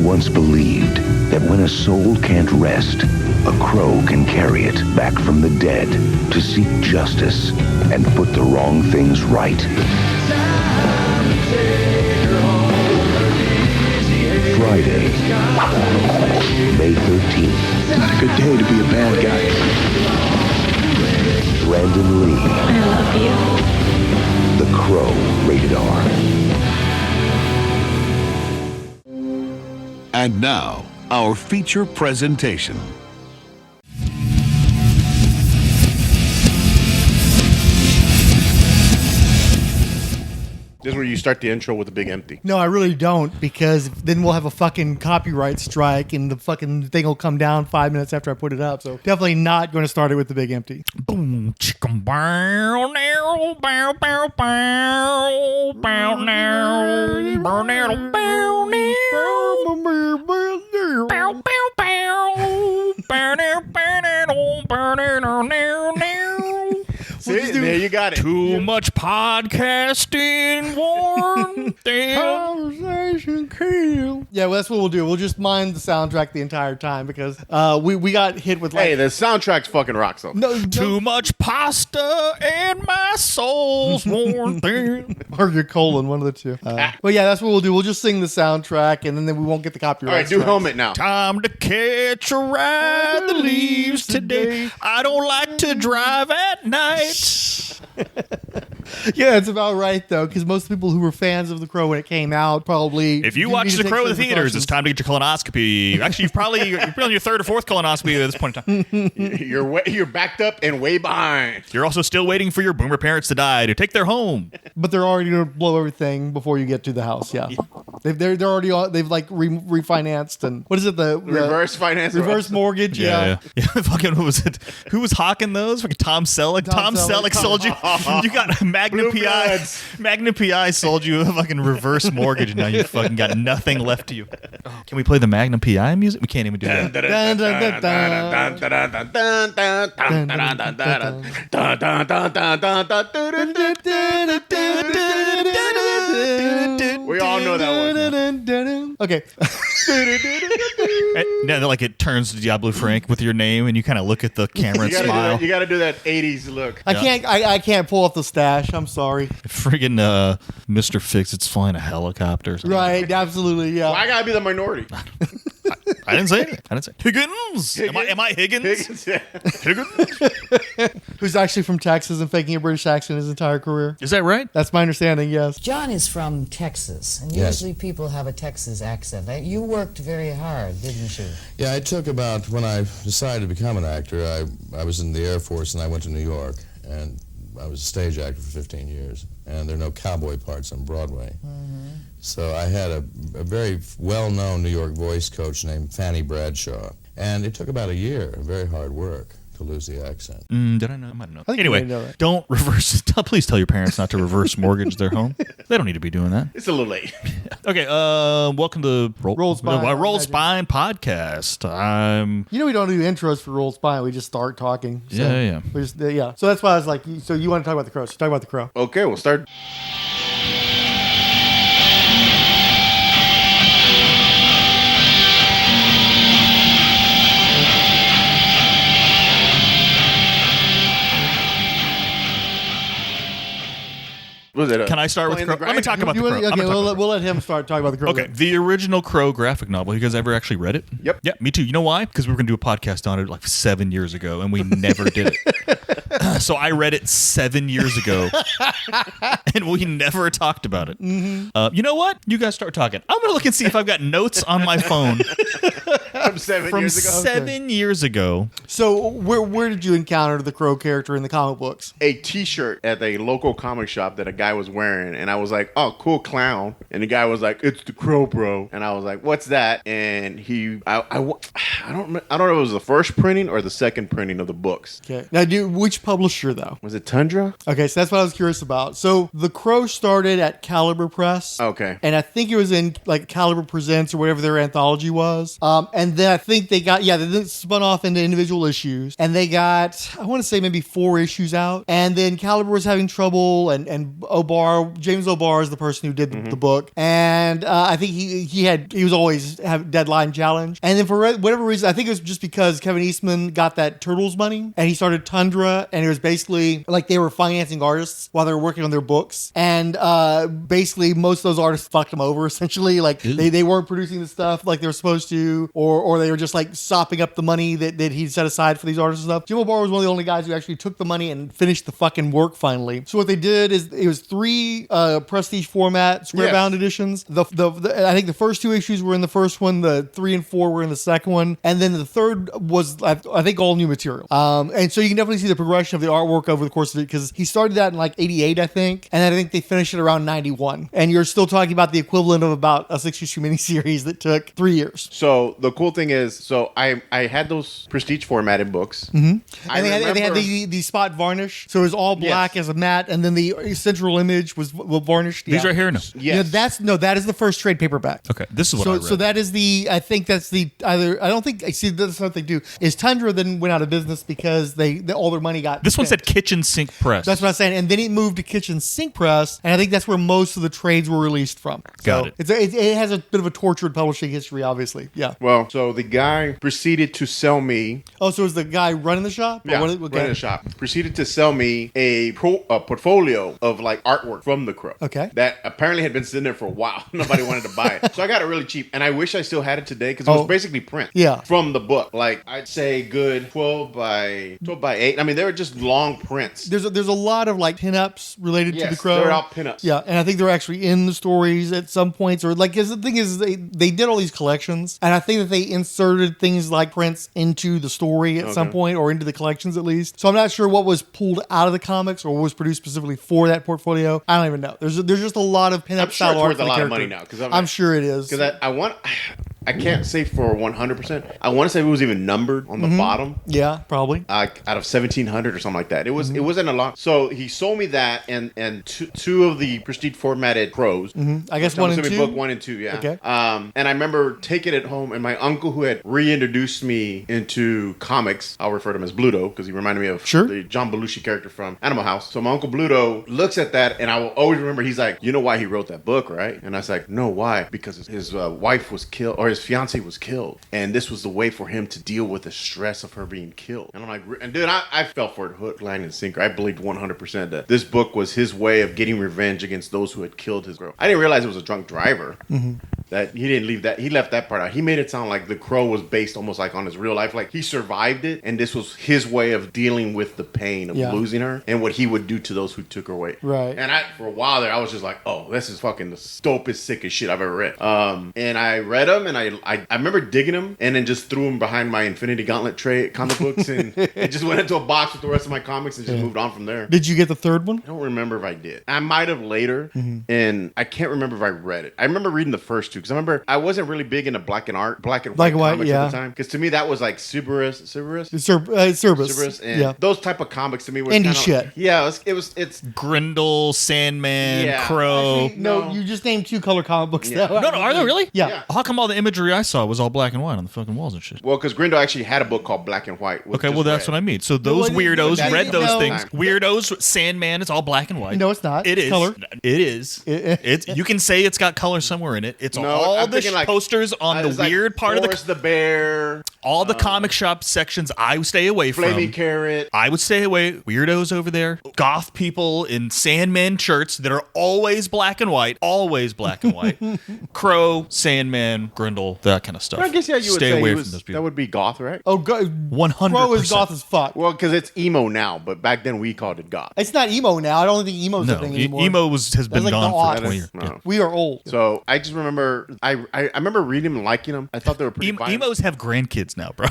once believed that when a soul can't rest, a crow can carry it back from the dead to seek justice and put the wrong things right. Friday, May 13th. Not a good day to be a bad guy. Brandon Lee. I love you. The Crow, rated R. And now, our feature presentation. This is where you start the intro with the big empty. No, I really don't, because then we'll have a fucking copyright strike and the fucking thing will come down 5 minutes after I put it up. So definitely not going to start it with the big empty. Boom, chicken bow, narrow, bow, bow, bow, bow, narrow, bow, narrow, bow, narrow, bow, bow, bow, bow, narrow, bow, narrow, bow, narrow, narrow, narrow. See, there you got it. Too much podcasting, Warren. Conversation kill. Yeah, well, that's what we'll do. We'll just mind the soundtrack the entire time because we got hit with like... Hey, the soundtrack's fucking rocks though. No, Too much pasta and my soul's worn thin. or your colon, one of the two. But yeah, that's what we'll do. We'll just sing the soundtrack and then we won't get the copyright. All right, do strikes. helmet now. Time to catch a ride that leaves today. I don't like to drive at night. Yeah, it's about right though, because most people who were fans of The Crow when it came out probably. If you need watch to The take Crow in the some theaters, it's precautions. time to get your colonoscopy. Actually, you're on your third or fourth colonoscopy at this point in time. You're backed up and way behind. You're also still waiting for your boomer parents to die to take their home. But they're already going to blow everything before you get to the house. Yeah, they're already they've like refinanced and what is it the Reverse finance. reverse mortgage? Yeah. Fucking what was it? Who was hawking those? Fucking Tom Selleck. Tom Selleck sold you. You got Magnum Blue PI. Bloods. Magnum PI sold you a fucking reverse mortgage. Now you fucking got nothing left to you. Oh, can we play the Magnum PI music? We can't even do that. Dun, dun, dun. We all know that one. Okay. Now, like it turns to Diablo Frank with your name, and you kind of look at the camera and smile. You got to do that 80s look. I can't pull off the stash. I'm sorry. Friggin' Mr. Fix-It's flying a helicopter. or something. Right. Absolutely. Yeah. Well, I got to be the minority. I didn't say it. Higgins. Am I Higgins? Higgins? Who's actually from Texas and faking a British accent his entire career? Is that right? That's my understanding. Yes. John is from Texas, and usually people have a Texas accent. You worked very hard, didn't you? Yeah, I took about, when I decided to become an actor, I was in the Air Force and I went to New York, and I was a stage actor for 15 years, and there are no cowboy parts on Broadway. Mm-hmm. So I had a very well-known New York voice coach named Fanny Bradshaw, and it took about a year, very hard work, to lose the accent. Did I know? I might know. I think Anyway, you know that. don't reverse. Please tell your parents not to reverse mortgage their home. They don't need to be doing that. It's a little late. Okay, welcome to Roll Spine. Roll Spine podcast. You know we don't do intros for Roll Spine. We just start talking. So Yeah. We just, yeah. So that's why I was like, so you want to talk about the Crow? So talk about the Crow. Okay, we'll start. Was it Can I start with Playing Crow? the Let me talk about the Crow. I'm Okay, gonna talk about we'll let him start talking about the Crow. Okay, the original Crow graphic novel. You guys ever actually read it? Yep. Yeah, me too. You know why? Because we were going to do a podcast on it like 7 years ago, and we never did it. So I read it 7 years ago, and we never talked about it. Mm-hmm. You know what? You guys start talking. I'm going to look and see if I've got notes on my phone From 7 years ago. 7 years ago. So where did you encounter the Crow character in the comic books? A T-shirt at a local comic shop that a guy was wearing, and I was like, "Oh, cool clown!" And the guy was like, "It's the Crow, bro." And I was like, "What's that?" And I don't know if it was the first printing or the second printing of the books. Okay. Now, which publisher, though? Was it Tundra? Okay, so that's what I was curious about. So The Crow started at Caliber Press. Okay. And I think it was in like Caliber Presents or whatever their anthology was. And then I think they then spun off into individual issues. And they got, I want to say maybe 4 issues out. And then Caliber was having trouble. And James O'Barr is the person who did the book. And I think he was always have deadline challenge. And then for whatever reason, I think it was just because Kevin Eastman got that Turtles money. And he started Tundra. And it was basically like they were financing artists while they were working on their books. And basically most of those artists fucked them over, essentially. Like they weren't producing the stuff like they were supposed to, or they were just like sopping up the money that he'd set aside for these artists and stuff. Jim O'Barr was one of the only guys who actually took the money and finished the fucking work finally. So what they did is it was 3 prestige format square bound editions. I think the first 2 issues were in the first one, the 3 and 4 were in the second one, and then the third was I think all new material. And so you can definitely see the progression of the artwork over the course of it, because he started that in like 88, I think, and I think they finished it around 91. And you're still talking about the equivalent of about a 6-issue miniseries that took 3 years. So the cool thing is, I had those prestige formatted books. And they had the spot varnish, so it was all black as a matte, and then the central image was varnished. These right here? No. Yes. That is the first trade paperback. Okay, this is what I read. So that is I think that's that's what they do. Is Tundra then went out of business because all their money got This one spent. said Kitchen Sink Press. That's what I'm saying. And then it moved to Kitchen Sink Press, and I think that's where most of the trades were released from. Got it. It has a bit of a tortured publishing history, obviously. Yeah. Well, so the guy proceeded to sell me. Oh, so it was the guy running the shop? Yeah, running the shop. Proceeded to sell me a portfolio of like artwork from The Crow. Okay. That apparently had been sitting there for a while. Nobody wanted to buy it. So I got it really cheap. And I wish I still had it today, because it was basically print. Yeah. From the book. Like, I'd say good 12 by 8. I mean, they were just long prints. There's a lot of like pinups related to The Crow. They're all pinups. Yeah, and I think they're actually in the stories at some points, or like, because the thing is, they did all these collections, and I think that they inserted things like prints into the story at some point, or into the collections at least. So I'm not sure what was pulled out of the comics or what was produced specifically for that portfolio. I don't even know. There's just a lot of pinup style art. It's worth a lot of money now, because I'm sure it is. Because I can't say for 100%. I want to say it was even numbered on the bottom. Yeah, probably. Out of 1,700 or something like that. It wasn't a lot. So he sold me that and two of the prestige formatted Crows. I guess 1 and 2. Book 1 and 2, yeah. Okay. And I remember taking it home, and my uncle, who had reintroduced me into comics, I'll refer to him as Bluto, because he reminded me of the John Belushi character from Animal House. So my uncle Bluto looks at that, and I will always remember, he's like, you know why he wrote that book, right? And I was like, no, why? Because his wife was killed, or his fiance was killed, and this was the way for him to deal with the stress of her being killed. And I'm like, and dude, I fell for it hook, line, and sinker. I believed 100% that this book was his way of getting revenge against those who had killed his girl. I didn't realize it was a drunk driver. That he didn't leave that. He left that part out. He made it sound like The Crow was based almost like on his real life. Like, he survived it, and this was his way of dealing with the pain of losing her and what he would do to those who took her away. Right. And for a while there, I was just like, oh, this is fucking the dopest, sickest shit I've ever read. And I read them, and I remember digging them, and then just threw them behind my Infinity Gauntlet tray comic books, and it just went into a box with the rest of my comics and just moved on from there. Did you get the third one? I don't remember if I did. I might have later, and I can't remember if I read it. I remember reading the first 2, because I remember I wasn't really big into black and white comics at the time, because to me that was like Cerberus, and those type of comics to me were indie shit. Yeah, it's Grindel, Sandman, Crow. Actually, no, you just named 2 color comic books. No, are they really? Yeah. How come all the imagery I saw was all black and white on the fucking walls and shit? Well, because Grindel actually had a book called Black and White. Okay, well that's what I mean. So those weirdos read those things. Weirdos, Sandman, it's all black and white. No, it's not. It is color. It is. It's. You can say it's got color somewhere in it. It's all the posters on the weird part of the bear. All the comic shop sections I would stay away from. Flaming Carrot. I would stay away. Weirdos over there. Goth people in Sandman shirts that are always black and white. Always black and white. Crow, Sandman, Grindel, that kind of stuff. I guess, you would stay say away from those people. That would be goth, right? Oh, 100%. Crow is goth as fuck. Well, because it's emo now, but back then we called it goth. It's not emo now. I don't think emo's a thing anymore. Emo has been like gone for 20 years. No. Yeah. We are old. So I just remember, I remember reading them, liking them. I thought they were pretty violent. Emos have grandkids now, bro.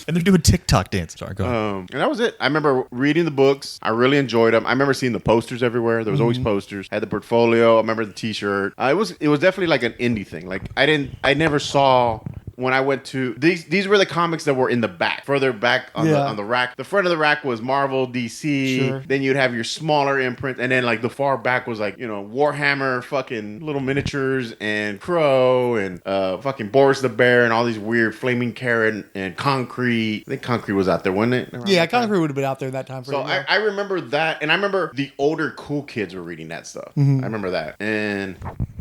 And they're doing TikTok dances. Sorry, go ahead. And that was it. I remember reading the books. I really enjoyed them. I remember seeing the posters everywhere. There was always posters. I had the portfolio. I remember the T-shirt. It was definitely like an indie thing. Like I never saw when I went to these were the comics that were in the back, further back on the rack. The front of the rack was Marvel, DC. Sure. Then you'd have your smaller imprint, and then like the far back was like, you know, Warhammer, fucking little miniatures, and Crow, and fucking Boris the Bear, and all these weird Flaming Carrot and Concrete. I think Concrete was out there, wasn't it? Yeah, Concrete would have been out there that time. So I remember that, and I remember the older cool kids were reading that stuff. I remember that. And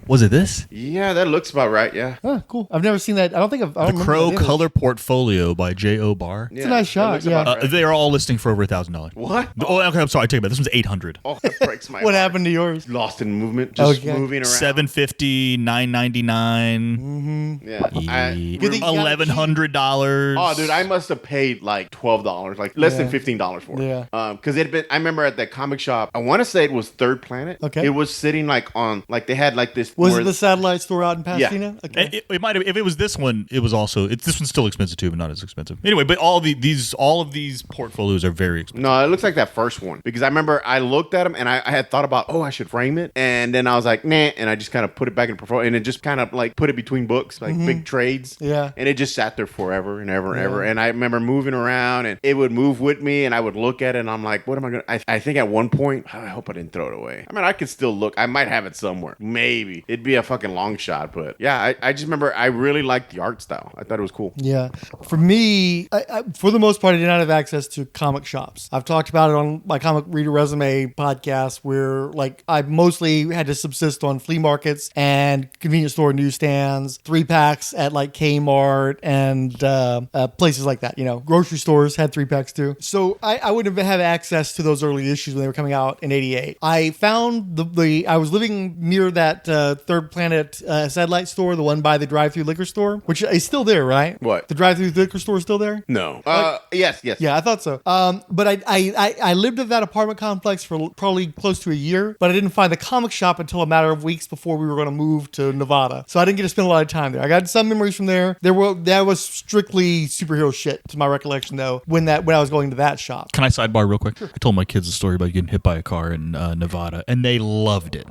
was it this? Yeah, that looks about right. Yeah. Oh, cool. I've never seen that. I don't think I've. The Crow Color Portfolio by J.O. Barr. It's a nice shot. Yeah. Right. They're all listing for over $1,000. What? Oh, okay. I'm sorry. I take it back. This one's $800. Oh, that breaks my What heart. happened to yours? Lost in movement. Just moving around. $750, $999. Yeah. $1,100. Oh, dude, I must have paid like $12, like less than $15 for it. Yeah. Because it had been. I remember at that comic shop. I want to say it was Third Planet. Okay. It was sitting like on, like they had like this. Was it the satellite store out in Pasadena? Yeah. Okay. It might have. If it was this one, it was also. This one's still expensive too, but not as expensive. Anyway, but all of these portfolios are very expensive. No, it looks like that first one because I remember I looked at them and I had thought about, I should frame it, and then I was like, nah, and I just kind of put it back in the portfolio, and it just kind of like put it between books, like big trades. Yeah. And it just sat there forever and ever and ever. And I remember moving around, and it would move with me, and I would look at it, and I'm like, what am I gonna? I think at one point, I hope I didn't throw it away. I mean, I could still look. I might have it somewhere. Maybe it'd be a fucking long shot, but yeah, I just remember I really liked the art style. I thought it was cool. Yeah. For me, I, for the most part, I did not have access to comic shops. I've talked about it on my Comic Reader Resume podcast where like I mostly had to subsist on flea markets and convenience store newsstands, 3-packs at like Kmart and places like that. You know, grocery stores had 3-packs too. So I wouldn't have had access to those early issues when they were coming out in '88. I found I was living near that Third Planet satellite store, the one by the drive-through liquor store, which is still there, right? What? The drive-through liquor store is still there? No. Yes. Yeah, I thought so. But I lived in that apartment complex for probably close to a year, but I didn't find the comic shop until a matter of weeks before we were going to move to Nevada. So I didn't get to spend a lot of time there. I got some memories from there. That was strictly superhero shit, to my recollection, though, when I was going to that shop. Can I sidebar real quick? Sure. I told my kids a story about getting hit by a car in Nevada, and they loved it.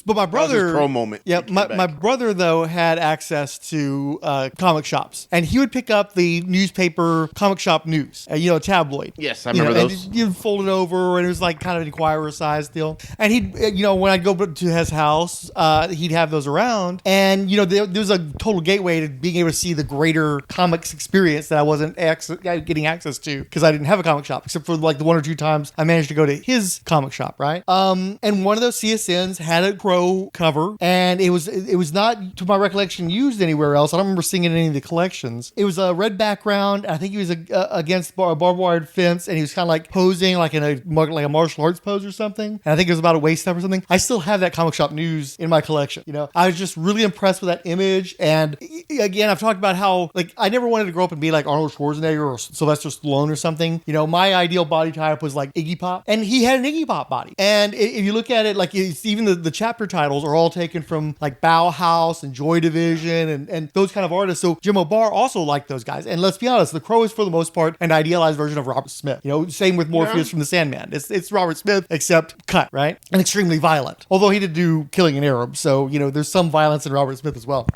But my brother, pro moment. Yeah, my brother though had access to comic shops, and he would pick up the newspaper comic shop news, a tabloid. Yes, I remember those. And you'd fold it over, and it was like kind of an Inquirer size deal. And he'd, when I'd go to his house, he'd have those around, and there was a total gateway to being able to see the greater comics experience that I wasn't getting access to because I didn't have a comic shop, except for like the one or two times I managed to go to his comic shop, right? And one of those CSNs had a Crow cover, and it was not, to my recollection, used anywhere else. I don't remember seeing it in any of the collections. It was a red background. I think he was against a barbed wire fence, and he was kind of like posing like in a martial arts pose or something. And I think it was about a waist up or something. I still have that comic shop news in my collection. I was just really impressed with that image. And again, I've talked about how like I never wanted to grow up and be like Arnold Schwarzenegger or Sylvester Stallone or something. My ideal body type was like Iggy Pop, and he had an Iggy Pop body. And if you look at it, like it's even the chapter titles are all taken from like Bauhaus and Joy Division and those kind of artists. So Jim O'Barr also liked those guys. And let's be honest, the Crow is for the most part an idealized version of Robert Smith. Same with Morpheus from the Sandman. It's Robert Smith except cut, right? And extremely violent. Although he did do Killing an Arab, so there's some violence in Robert Smith as well.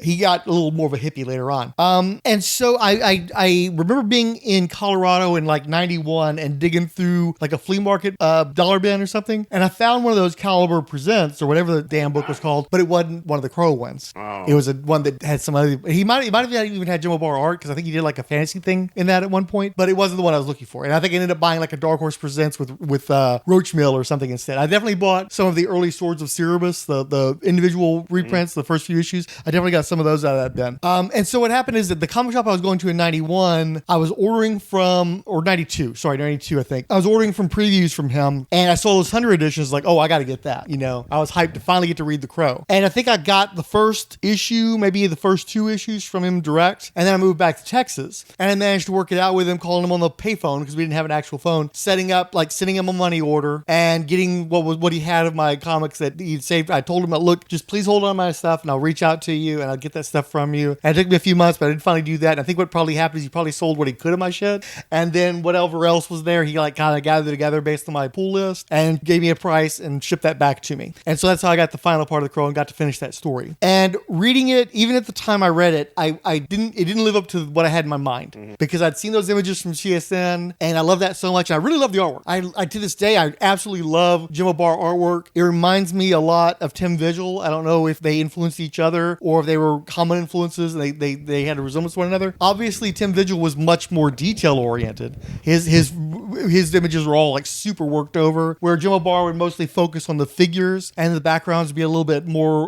He got a little more of a hippie later on. And so I remember being in Colorado in like 91 and digging through like a flea market dollar bin or something, and I found one of those Caliber Presents or whatever the damn book was called, but it wasn't one of the Crow ones. Oh. It was one that had some other. He might have even had Jim O'Barr art because I think he did like a fantasy thing in that at one point, but it wasn't the one I was looking for. And I think I ended up buying like a Dark Horse Presents with Roach Mill or something instead. I definitely bought some of the early Swords of Cerberus, the individual reprints, the first few issues. I definitely got some of those out of that bin. And so what happened is that the comic shop I was going to in 91, I was ordering from, or 92, I think. I was ordering from previews from him, and I saw those 100 editions, like, oh, I got to get that. I was hyped to finally get to read The Crow. And I think I got the first issue, maybe the first 2 issues from him direct, and then I moved back to Texas, and I managed to work it out with him, calling him on the payphone, because we didn't have an actual phone, setting up, like, sending him a money order, and getting what he had of my comics that he'd saved. I told him, look, just please hold on to my stuff, and I'll reach out to you. you, and I'll get that stuff from you. And it took me a few months, but I did finally do that. And I think what probably happened is he probably sold what he could of my shit. And then whatever else was there, he like kind of gathered together based on my pull list and gave me a price and shipped that back to me. And so that's how I got the final part of The Crow and got to finish that story. And reading it, even at the time I read it, it didn't live up to what I had in my mind because I'd seen those images from CSN and I love that so much. And I really love the artwork. I to this day, I absolutely love Jim O'Barr artwork. It reminds me a lot of Tim Vigil. I don't know if they influenced each other or if they were common influences and they had a resemblance to one another. Obviously, Tim Vigil was much more detail oriented. His images were all like super worked over, where Jim O'Barr would mostly focus on the figures and the backgrounds would be a little bit more,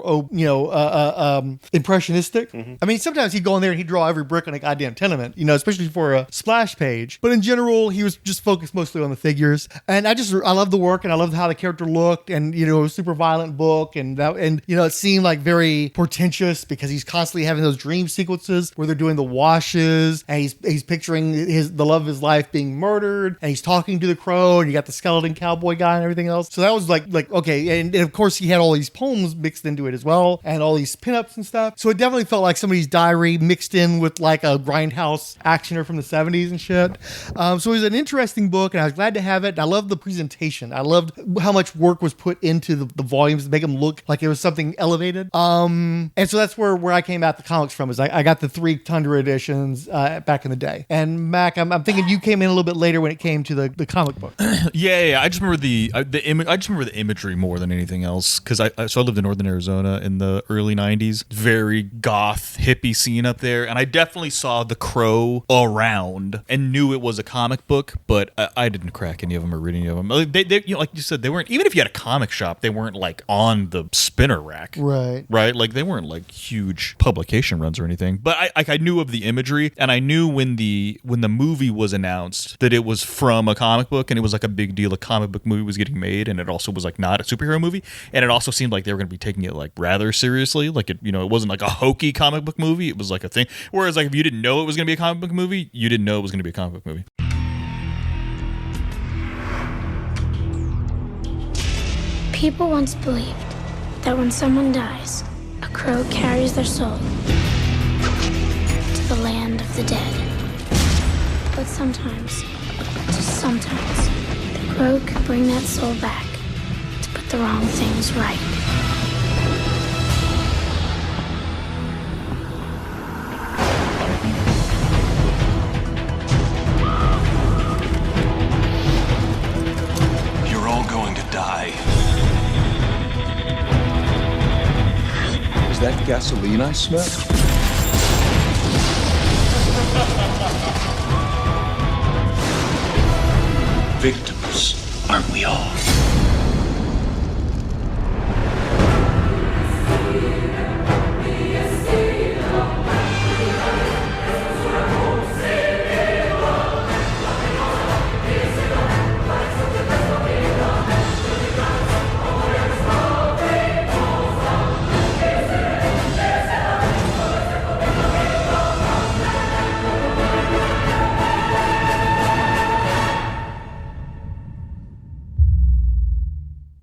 impressionistic. I mean, sometimes he'd go in there and he'd draw every brick on a goddamn tenement, especially for a splash page. But in general, he was just focused mostly on the figures. And I love the work and I loved how the character looked and, it was a super violent book and it seemed like very portentous because he's constantly having those dream sequences where they're doing the washes and he's picturing the love of his life being murdered and he's talking to the crow and you got the skeleton cowboy guy and everything else. So that was like okay. And of course he had all these poems mixed into it as well and all these pinups and stuff. So it definitely felt like somebody's diary mixed in with like a grindhouse actioner from the 70s and shit. So it was an interesting book and I was glad to have it. And I loved the presentation. I loved how much work was put into the volumes to make them look like it was something elevated. And so that's where I came at the comics from is I got the 3 Tundra editions back in the day. And Mac, I'm thinking you came in a little bit later when it came to the comic book. Yeah. I just remember I just remember the imagery more than anything else because I lived in Northern Arizona in the early 90s. Very goth hippie scene up there, and I definitely saw The Crow around and knew it was a comic book, but I didn't crack any of them or read any of them. They like you said, they weren't, even if you had a comic shop, they weren't like on the spinner rack, right? Like they weren't like huge publication runs or anything. But I knew of the imagery, and I knew when the movie was announced that it was from a comic book, and it was like a big deal. A comic book movie was getting made, and it also was like not a superhero movie, and it also seemed like they were going to be taking it like rather seriously. Like it wasn't like a hokey comic book movie. It was like a thing. Whereas like if you didn't know it was going to be a comic book movie, you didn't know it was going to be a comic book movie. People once believed that when someone dies, a crow carries their soul to the land of the dead. But sometimes, just sometimes, the crow can bring that soul back to put the wrong things right. You're all going to die. Is that gasoline I smell? Victims, aren't we all?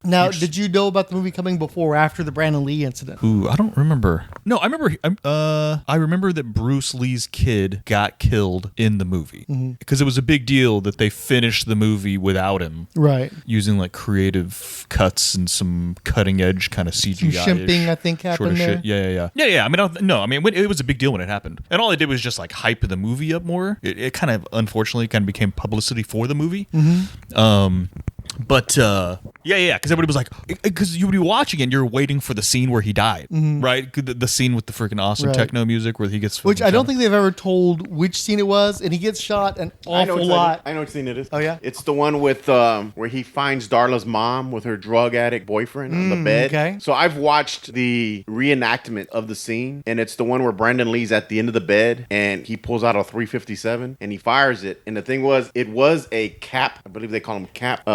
Now, did you know about the movie coming before or after the Brandon Lee incident? Ooh, I don't remember. No, I remember. I remember that Bruce Lee's kid got killed in the movie because it was a big deal that they finished the movie without him, right? Using like creative cuts and some cutting edge kind of CGI. Some shimping, I think, happened there. Yeah. I mean, it was a big deal when it happened, and all it did was just like hype the movie up more. It kind of, unfortunately, kind of became publicity for the movie. But because everybody was like, because you would be watching and you're waiting for the scene where he died, right? The scene with the freaking awesome techno music where he gets, which I don't think they've ever told which scene it was, and he gets shot an awful lot. I know what scene it is. Oh yeah, it's the one with where he finds Darla's mom with her drug addict boyfriend on the bed. Okay, so I've watched the reenactment of the scene, and it's the one where Brandon Lee's at the end of the bed and he pulls out a .357 and he fires it. And the thing was, it was a cap. I believe they call them cap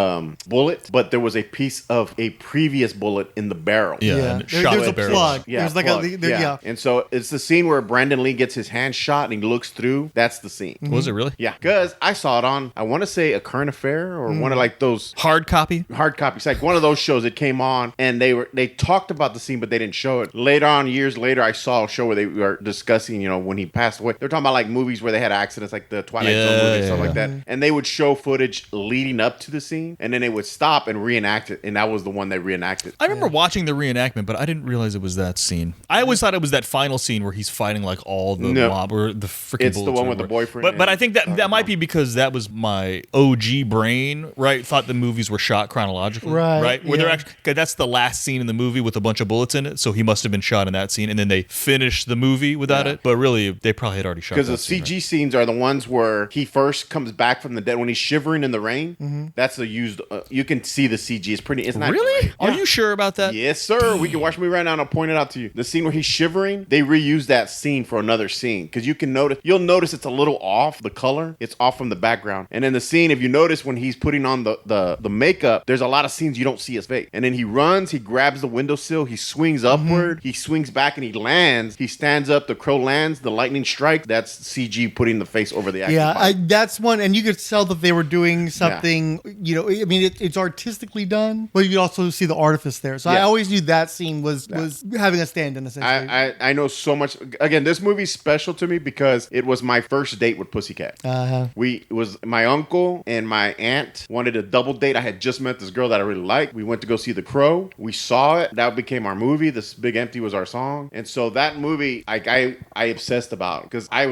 bullet, but there was a piece of a previous bullet in the barrel. And it shot there's the a barrel. plug. Yeah, There's like plug. yeah. And so it's the scene where Brandon Lee gets his hand shot and he looks through. That's the scene. Was it really? Yeah, because I saw it on, I want to say A Current Affair or one of like those hard copy. It's like one of those shows that came on and they talked about the scene, but they didn't show it. Later on, years later, I saw a show where they were discussing, when he passed away. They're talking about like movies where they had accidents, like the Twilight Zone movie and stuff like that. And they would show footage leading up to the scene, and then they would stop and reenact it. And that was the one they reenacted. I remember watching the reenactment, but I didn't realize it was that scene. I always thought it was that final scene where he's fighting like all the mob or the freaking. It's the one with the boyfriend. But I think that might be because that was my OG brain, right? Thought the movies were shot chronologically, right? Where they're actually, that's the last scene in the movie with a bunch of bullets in it, so he must have been shot in that scene, and then they finished the movie without it. But really, they probably had already shot. Because the CG scenes are the ones where he first comes back from the dead when he's shivering in the rain. That's the used. You can see the CG. It's pretty. It's not really. Great. Are you sure about that? Yes, sir. We can watch me right now, and I'll point it out to you. The scene where he's shivering, they reused that scene for another scene because you can notice. You'll notice it's a little off. The color, it's off from the background. And in the scene, if you notice when he's putting on the makeup, there's a lot of scenes you don't see his face. And then he runs. He grabs the windowsill. He swings upward. He swings back, and he lands. He stands up. The crow lands. The lightning strikes. That's CG putting the face over the actor's body. That's one, and you could tell that they were doing something. I mean, it's artistically done, but you could also see the artifice there. So I always knew that scene was having a stand-in. Essentially, I know so much. Again, this movie's special to me because it was my first date with Pussycat. It was my uncle and my aunt wanted a double date. I had just met this girl that I really liked. We went to go see The Crow. We saw it. That became our movie. This Big Empty was our song, and so that movie, I obsessed about because I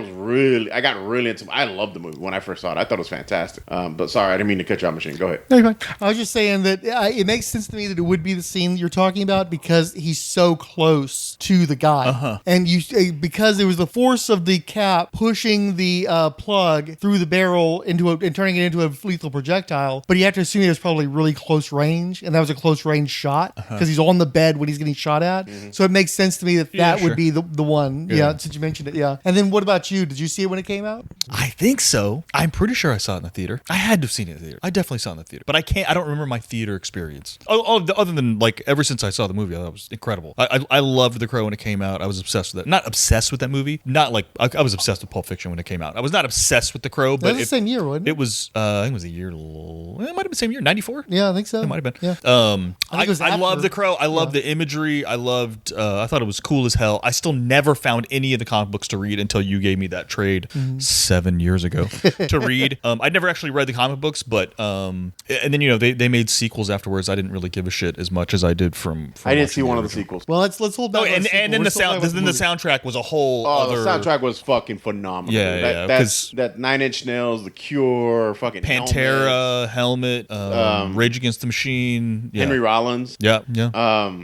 got really into. I loved the movie when I first saw it. I thought it was fantastic. But sorry, I didn't mean to cut you off, Machine. Go ahead. No, you're fine. I was just saying that it makes sense to me that it would be the scene that you're talking about because he's so close to the guy, and because it was the force of the cap pushing the plug through the barrel and turning it into a lethal projectile. But you have to assume it was probably really close range, and that was a close range shot because he's on the bed when he's getting shot at. So it makes sense to me that would be the one. Yeah, since you mentioned it. Yeah. And then what about you? Did you see it when it came out? I think so. I'm pretty sure I saw it in the theater. I had to have seen it in the theater. I definitely saw it in the theater, but I don't remember my theater experience. Other than like ever since I saw the movie, I thought it was incredible. I loved The Crow when it came out. I was obsessed with it. Not obsessed with that movie. Not like I was obsessed with Pulp Fiction when it came out. I was not obsessed with The Crow, but that was the same year, wasn't it? It was. I think it was a year. It might have been the same year. 94. Yeah, I think so. It might have been. Yeah. I love The Crow. I loved the imagery. I loved. I thought it was cool as hell. I still never found any of the comic books to read until you gave me that trade 7 years ago to read. I'd never actually read the comic books, but and then they made sequels afterwards. I didn't really give a shit as much as I did from I didn't see one of the sequels. Well, let's hold back. And then the soundtrack was a whole. The soundtrack was fucking phenomenal. That Nine Inch Nails, The Cure, fucking Pantera, Helmet, Rage Against the Machine, Henry Rollins. Yeah.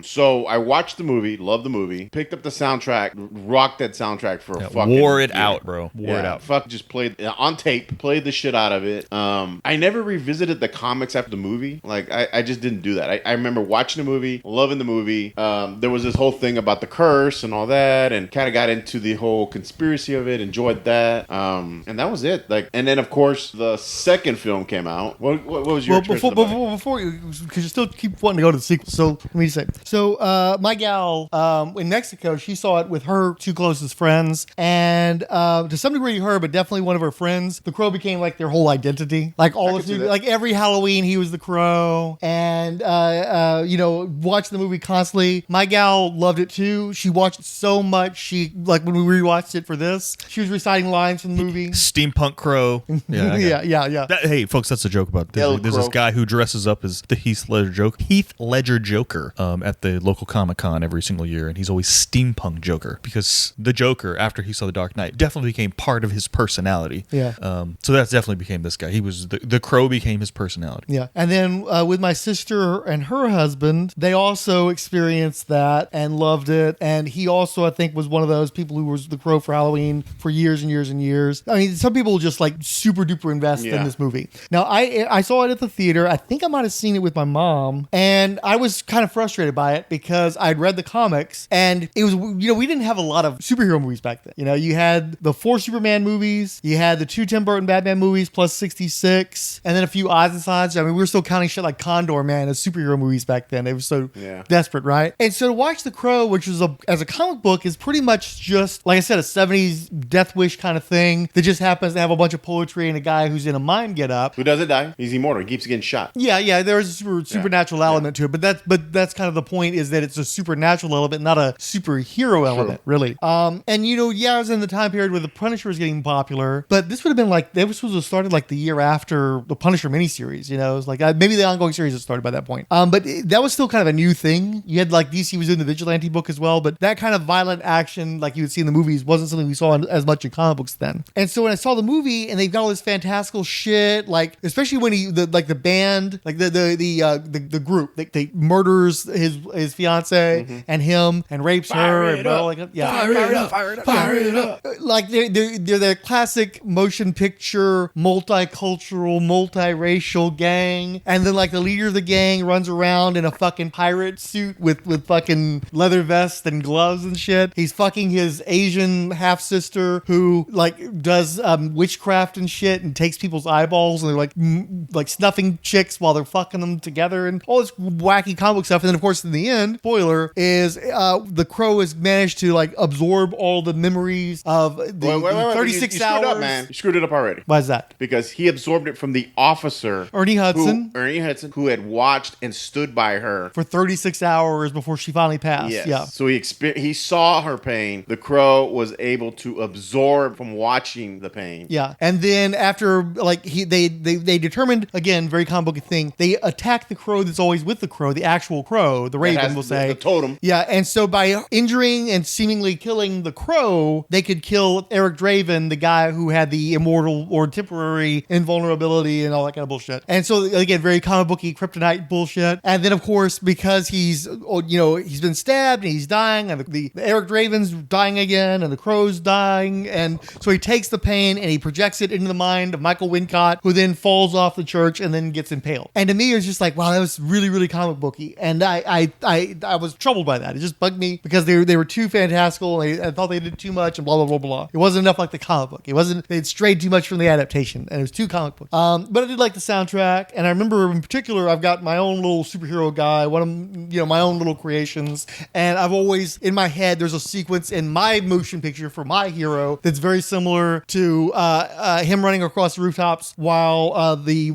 So I watched the movie, loved the movie, picked up the soundtrack, rocked that soundtrack for a fucking wore it out, bro. Wore it out. Just played on tape, played the shit out of it. I never revisited the comics after the movie. Like I just didn't do that. I remember watching the movie, loving the movie. There was this whole thing about the curse and all that, and kind of got into the whole conspiracy of it. Enjoyed that, and that was it. Like, and then of course the second film came out. What was your before you, because you still keep wanting to go to the sequel. So let me say. So my gal in Mexico, she saw it with her two closest friends, and to some degree her, but definitely one of her friends. The Crow became like their whole identity. Like like every Halloween, he was the Crow, and watched the movie constantly. My gal loved it too. She watched it so much. She when we rewatched it for this, she was reciting lines from the movie. Steampunk Crow. Yeah. Hey, folks, that's a joke about this. There's this guy who dresses up as the Heath Ledger Joker at the local Comic-Con every single year, and he's always Steampunk Joker because the Joker, after he saw The Dark Knight, definitely became part of his personality. Yeah. So that definitely became this guy. He was the Crow became his personality. Yeah. And then with my sister and her husband, they also experienced that and loved it. And he also, I think, was one of those people who was the Crow for Halloween for years and years and years. I mean, some people just like super duper invest in this movie. Now, I saw it at the theater. I think I might have seen it with my mom, and I was kind of frustrated by it because I'd read the comics, and it was, we didn't have a lot of superhero movies back then. You had the 4 Superman movies, you had the 2 Tim Burton Batman movies plus 66, and then a few odds and sides. I mean, we were still counting shit like condor, man, as superhero movies back then. They were so desperate, right? And so to watch The Crow, which was as a comic book, is pretty much just, like I said, a 70s Death Wish kind of thing that just happens to have a bunch of poetry and a guy who's in a mine get up. Who doesn't die? He's immortal. He keeps getting shot. Yeah, there's a supernatural element to it, but that's kind of the point, is that it's a supernatural element, not a superhero element, really. And you know, I was in the time period where the Punisher was getting popular, but this would have been like, this was started like the year after the Punisher miniseries, you know, it was like maybe the ongoing series had started by that point. But that was still kind of a new thing. You had like DC was doing the Vigilante book as well, but that kind of violent action like you would see in the movies wasn't something we saw as much in comic books then. And so when I saw the movie and they've got all this fantastical shit, like especially when the band, like the group, they murders his fiance and him and rapes her and fire it up. Like they're the classic motion picture multicultural multiracial gang, and then like the leader of the gang runs around in a fucking pirate suit with fucking leather vest and gloves and shit. He's fucking his Asian half sister who like does witchcraft and shit and takes people's eyeballs, and they're like snuffing chicks while they're fucking them together and all this wacky comic book stuff. And then of course in the end, spoiler, is the Crow has managed to like absorb all the memories of the 36 you hours. Screwed up, man. You screwed it up already. Why is that? Because he absorbed it from the officer Ernie Hudson, who had watched and stood by her for 36 hours before she finally passed. Yes. Yeah. So he saw her pain. The Crow was able to absorb from watching the pain. Yeah. And then after like they determined, again, very comic book thing, they attack the Crow that's always with the Crow, the actual Crow, the Raven, we'll say. The totem. Yeah. And so by injuring and seemingly killing the Crow, they could kill Eric Draven, the guy who had the immortal or temporary invulnerability and all that kind of bullshit. And so again, very comic booky kryptonite bullshit. And then of course, because he's been stabbed and he's dying, and the Eric Draven's dying again, and the Crow's dying, and so he takes the pain and he projects it into the mind of Michael Wincott, who then falls off the church and then gets impaled. And to me, it was just like, wow, that was really, really comic booky. And I was troubled by that. It just bugged me because they were too fantastical. And I thought they did too much and blah, blah, blah, blah. It wasn't enough like the comic book. They'd strayed too much from the adaptation, and it was too comic book. But I did like the soundtrack, and I remember in particular, I've got my own little superhero guy, one of my own little creations, and I've always, in my head, there's a sequence in my motion picture for my hero that's very similar to him running across the rooftops while the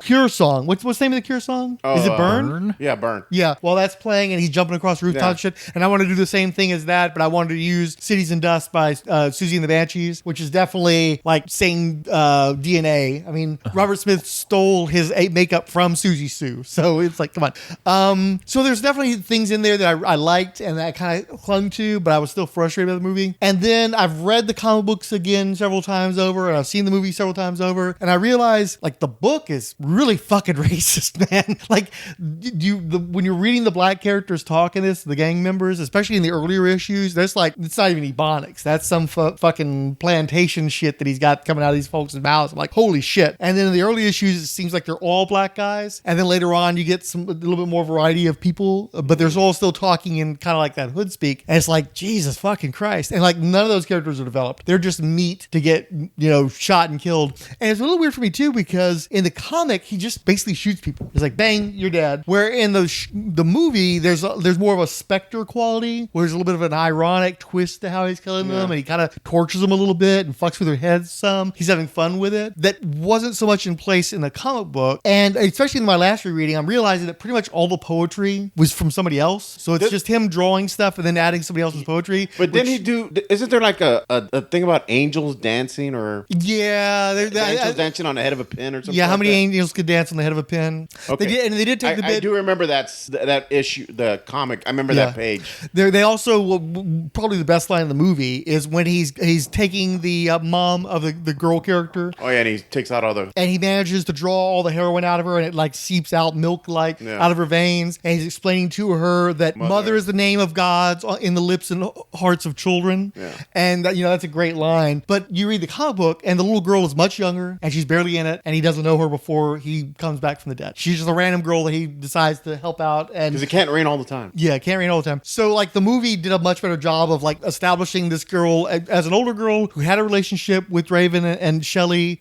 Cure song. What's the name of the Cure song? Is it Burn? Yeah, Burn. Yeah, well, that's playing and he's jumping across rooftops and shit. And I wanted to do the same thing as that, but I wanted to use Cities and Dust by Susie and the Banshees, which is definitely like same DNA. I mean, Robert Smith stole his makeup from Susie Sue, so it's like, come on. So there's definitely things in there that I liked and that I kind of clung to, but I was still frustrated by the movie. And then I've read the comic books again several times over, and I've seen the movie several times over, and I realized like the book is really fucking racist, man. Like when you're reading the black characters talk in this, the gang members, especially in the earlier issues, there's like, it's not even Ebonics. That's some fucking plantation shit that he's got coming out of these folks' mouths. I'm like, holy shit. And then in the early issues, it seems like they're all black guys. And then later on, you get a little bit more variety of people, but there's all still talking in kind of like that hood speak. And it's like, Jesus fucking Christ. And like, none of those characters are developed. They're just meat to get, shot and killed. And it's a little weird for me too, because in the comic, he just basically shoots people. It's like, bang, you're dead. Where in the movie, there's more of a Spectre quality, where there's a little bit of an ironic twist to how he's killing them, and he kind of tortures them a little bit and fucks with their heads some. He's having fun with it. That wasn't so much in place in the comic book. And especially in my last rereading, I'm realizing that pretty much all the poetry was from somebody else. So it's just him drawing stuff and then adding somebody else's poetry. But isn't there like a thing about angels dancing or? Yeah. Angels dancing on the head of a pin or something? Yeah, how many angels could dance on the head of a pin? Okay. They did take the bit. I do remember that issue, the comic. I remember that page. They also, probably the best line in the movie is when he's taking the mom of the girl character. Oh yeah, and he takes out all the... And he manages to draw all the heroin out of her, and it like seeps out milk-like out of her veins. And he's explaining to her that mother is the name of God's in the lips and hearts of children. Yeah. And that's a great line. But you read the comic book, and the little girl is much younger, and she's barely in it, and he doesn't know her before he comes back from the dead. She's just a random girl that he decides to help out. Because it can't rain all the time. Yeah, it can't rain all the time. So like the movie did a much better job of like establishing this girl as an older girl who had a relationship with Raven and Shelley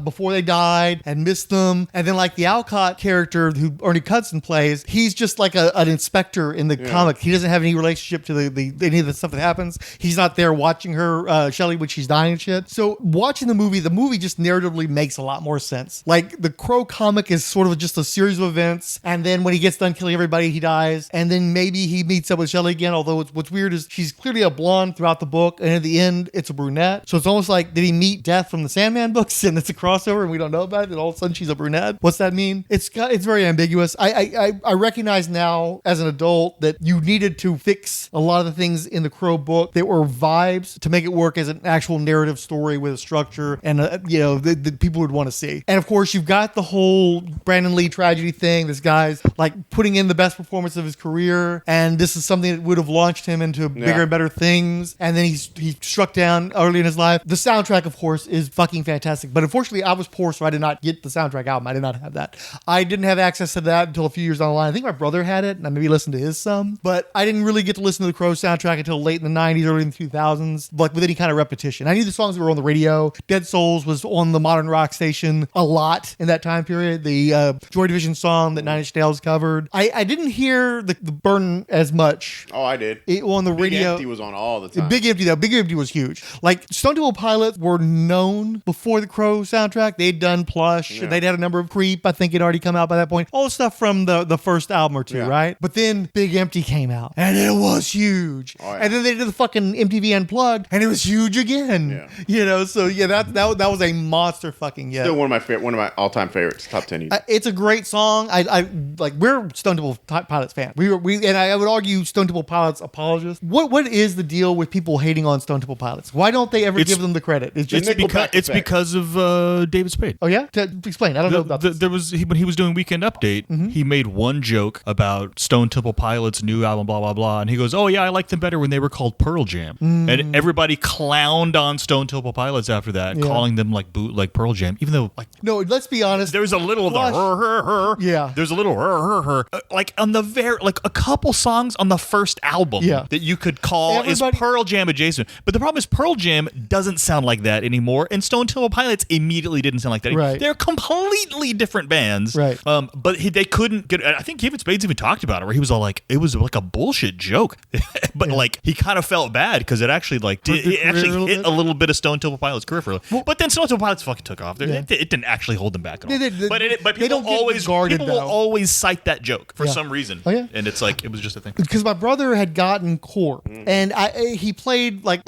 before they died and missed them, and then like the Alcott character who Ernie Hudson plays, he's just like an inspector in the comic. He doesn't have any relationship to any of the stuff that happens. He's not there watching her, Shelley, when she's dying and shit. So watching the movie just narratively makes a lot more sense. Like the Crow comic is sort of just a series of events, and then when he gets done killing everybody, he dies, and then maybe he meets up with Shelley again, although what's weird is she's clearly a blonde throughout the book, and at the end, it's a brunette. So it's almost like, did he meet Death from the Sandman books, and it's a crossover, and we don't know about it, and all of a sudden she's a brunette? What's that mean? It's very ambiguous. I recognize now, as an adult, that you needed to fix a lot of the things in the Crow book that were vibes to make it work as an actual narrative story with a structure, and that people would want to see. And of course, you've got the whole Brandon Lee tragedy thing. This guy's like putting in the best performance of his career, and this is something that would have launched him into bigger and better things. And then he struck down early in his life. The soundtrack, of course, is fucking fantastic. But unfortunately, I was poor, so I did not get the soundtrack album. I did not have that. I didn't have access to that until a few years down the line. I think my brother had it, and I maybe listened to his some. But I didn't really get to listen to the Crow soundtrack until late in the 90s, early in the 2000s, like with any kind of repetition. I knew the songs that were on the radio. Dead Souls was on the modern rock station a lot in that time period. The Joy Division song that Nine Inch Nails covered. I didn't hear the Burn as much. Oh, I did. On the radio. Big Empty was on all the time. Big Empty, though. Big Empty was huge. Like, Stone Temple Pilots were known before the Crow soundtrack. They'd done Plush. Yeah. They'd had a number of Creep. I think it already come out by that point. All the stuff from the first album or two, right? But then Big Empty came out, and it was huge. Oh, yeah. And then they did the fucking MTV Unplugged, and it was huge again. Yeah. So that was a monster fucking hit. Still one of my all-time favorites. Top 10. It's a great song. I like. We're Stone Temple Pilots fans. And I would argue Stone Temple Pilots apologists. What is the deal with people hating on Stone Temple Pilots? Why don't they ever give them the credit? It's because of David Spade. Oh yeah, explain. I don't know about this. There was when he was doing Weekend Update, he made one joke about Stone Temple Pilots' new album, blah blah blah, and he goes, "Oh yeah, I liked them better when they were called Pearl Jam," and everybody clowned on Stone Temple Pilots after that, calling them like Pearl Jam, even though no, let's be honest, there's a little there's a little like on the a couple songs on the first album that you could call is Pearl Jam adjacent, but the problem is Pearl Jam doesn't sound like that anymore, and Stone Temple Pilots immediately didn't sound like that. Right. They're completely different bands, right? But they couldn't get. I think David Spades even talked about it, where he was all like, "It was like a bullshit joke," but like he kind of felt bad because it actually hit a little bit of Stone Temple Pilots' career for. But then Stone Temple Pilots fucking took off. It didn't actually hold them back at all. But people will always cite that joke for some reason. Oh yeah, and it's like it was just a thing. Because my brother had gotten Core, and he played like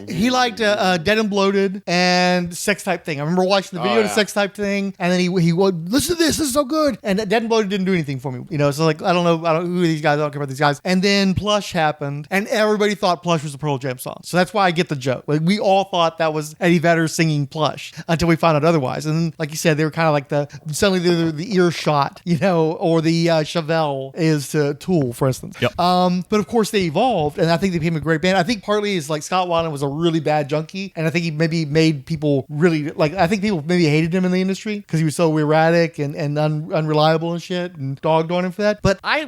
he liked Dead and Bloated and Sex Type Thing. I remember watching the video of Sex Type Thing, and then he would listen to this is so good. And Dead and Bloated didn't do anything for me, so like I don't know who these guys. I don't care about these guys. And then Plush happened, and everybody thought Plush was a Pearl Jam song. So that's why I get the joke. Like we all thought that was Eddie Vedder singing Plush until we found out otherwise. And then, like you said, they were kind of like suddenly they're the Earshot, or the Chevelle is to Tool, for instance. Yep. But of course they evolved, and I think they became a great band. I think partly is like Scott Weiland was a really bad junkie, and I think he maybe made people really like. I think people maybe hated him in the industry because he was so erratic and unreliable and shit, and dogged on him for that. But I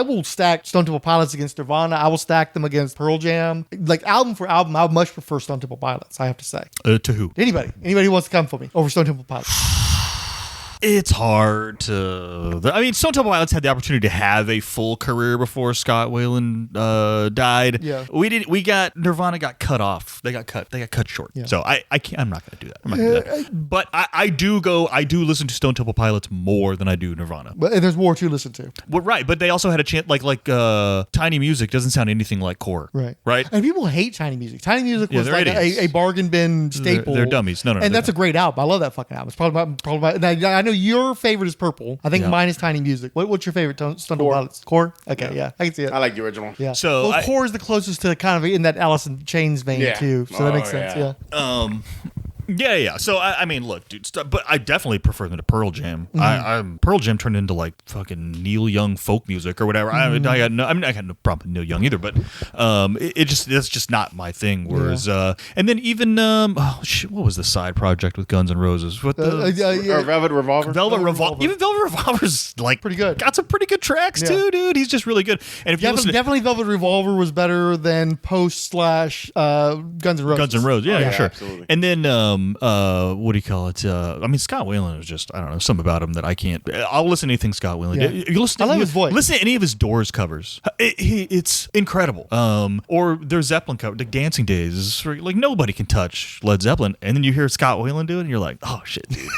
will stack Stone Temple Pilots against Nirvana. I will stack them against Pearl Jam. Like album for album, I would much prefer Stone Temple Pilots. I have to say. To who? Anybody who wants to come for me over Stone Temple Pilots. It's hard to. I mean, Stone Temple Pilots had the opportunity to have a full career before Scott Weiland died. Yeah, Nirvana got cut off. They got cut short. Yeah. So I can't. I'm not going to do that. But I do listen to Stone Temple Pilots more than I do Nirvana. But there's more to listen to. Well, right, but they also had a chance. Like Tiny Music doesn't sound anything like Core. Right. And people hate Tiny Music. Tiny Music was like a bargain bin staple. They're dummies. No. And that's a great album. I love that fucking album. It's probably I know your favorite is Purple. I think mine is Tiny Music. What's your favorite Stone Temple Pilots? Core? Okay, yeah. I can see it. I like the original. Yeah. So Core is the closest to kind of in that Alice in Chains vein too. So that makes sense. Yeah. Yeah. So I mean, look, dude, but I definitely prefer them to Pearl Jam. Pearl Jam turned into like fucking Neil Young folk music or whatever. I got no problem with Neil Young either, but that's just not my thing. Whereas and then even what was the side project with Guns N' Roses? What Velvet Revolver? Even Velvet Revolver's like pretty good. Got some pretty good tracks too, dude. He's just really good. And if definitely Velvet Revolver was better than post / Guns N' Roses. Guns N' Roses, yeah, sure. Absolutely. And then what do you call it? I mean, Scott Weiland is just, I don't know, something about him that I can't. I'll listen to anything Scott Weiland. Yeah. You listen to, I love his voice. Listen to any of his Doors covers. It's incredible. Or their Zeppelin cover, the Dancing Days. Like nobody can touch Led Zeppelin, and then you hear Scott Weiland do it, and you're like, oh shit, dude.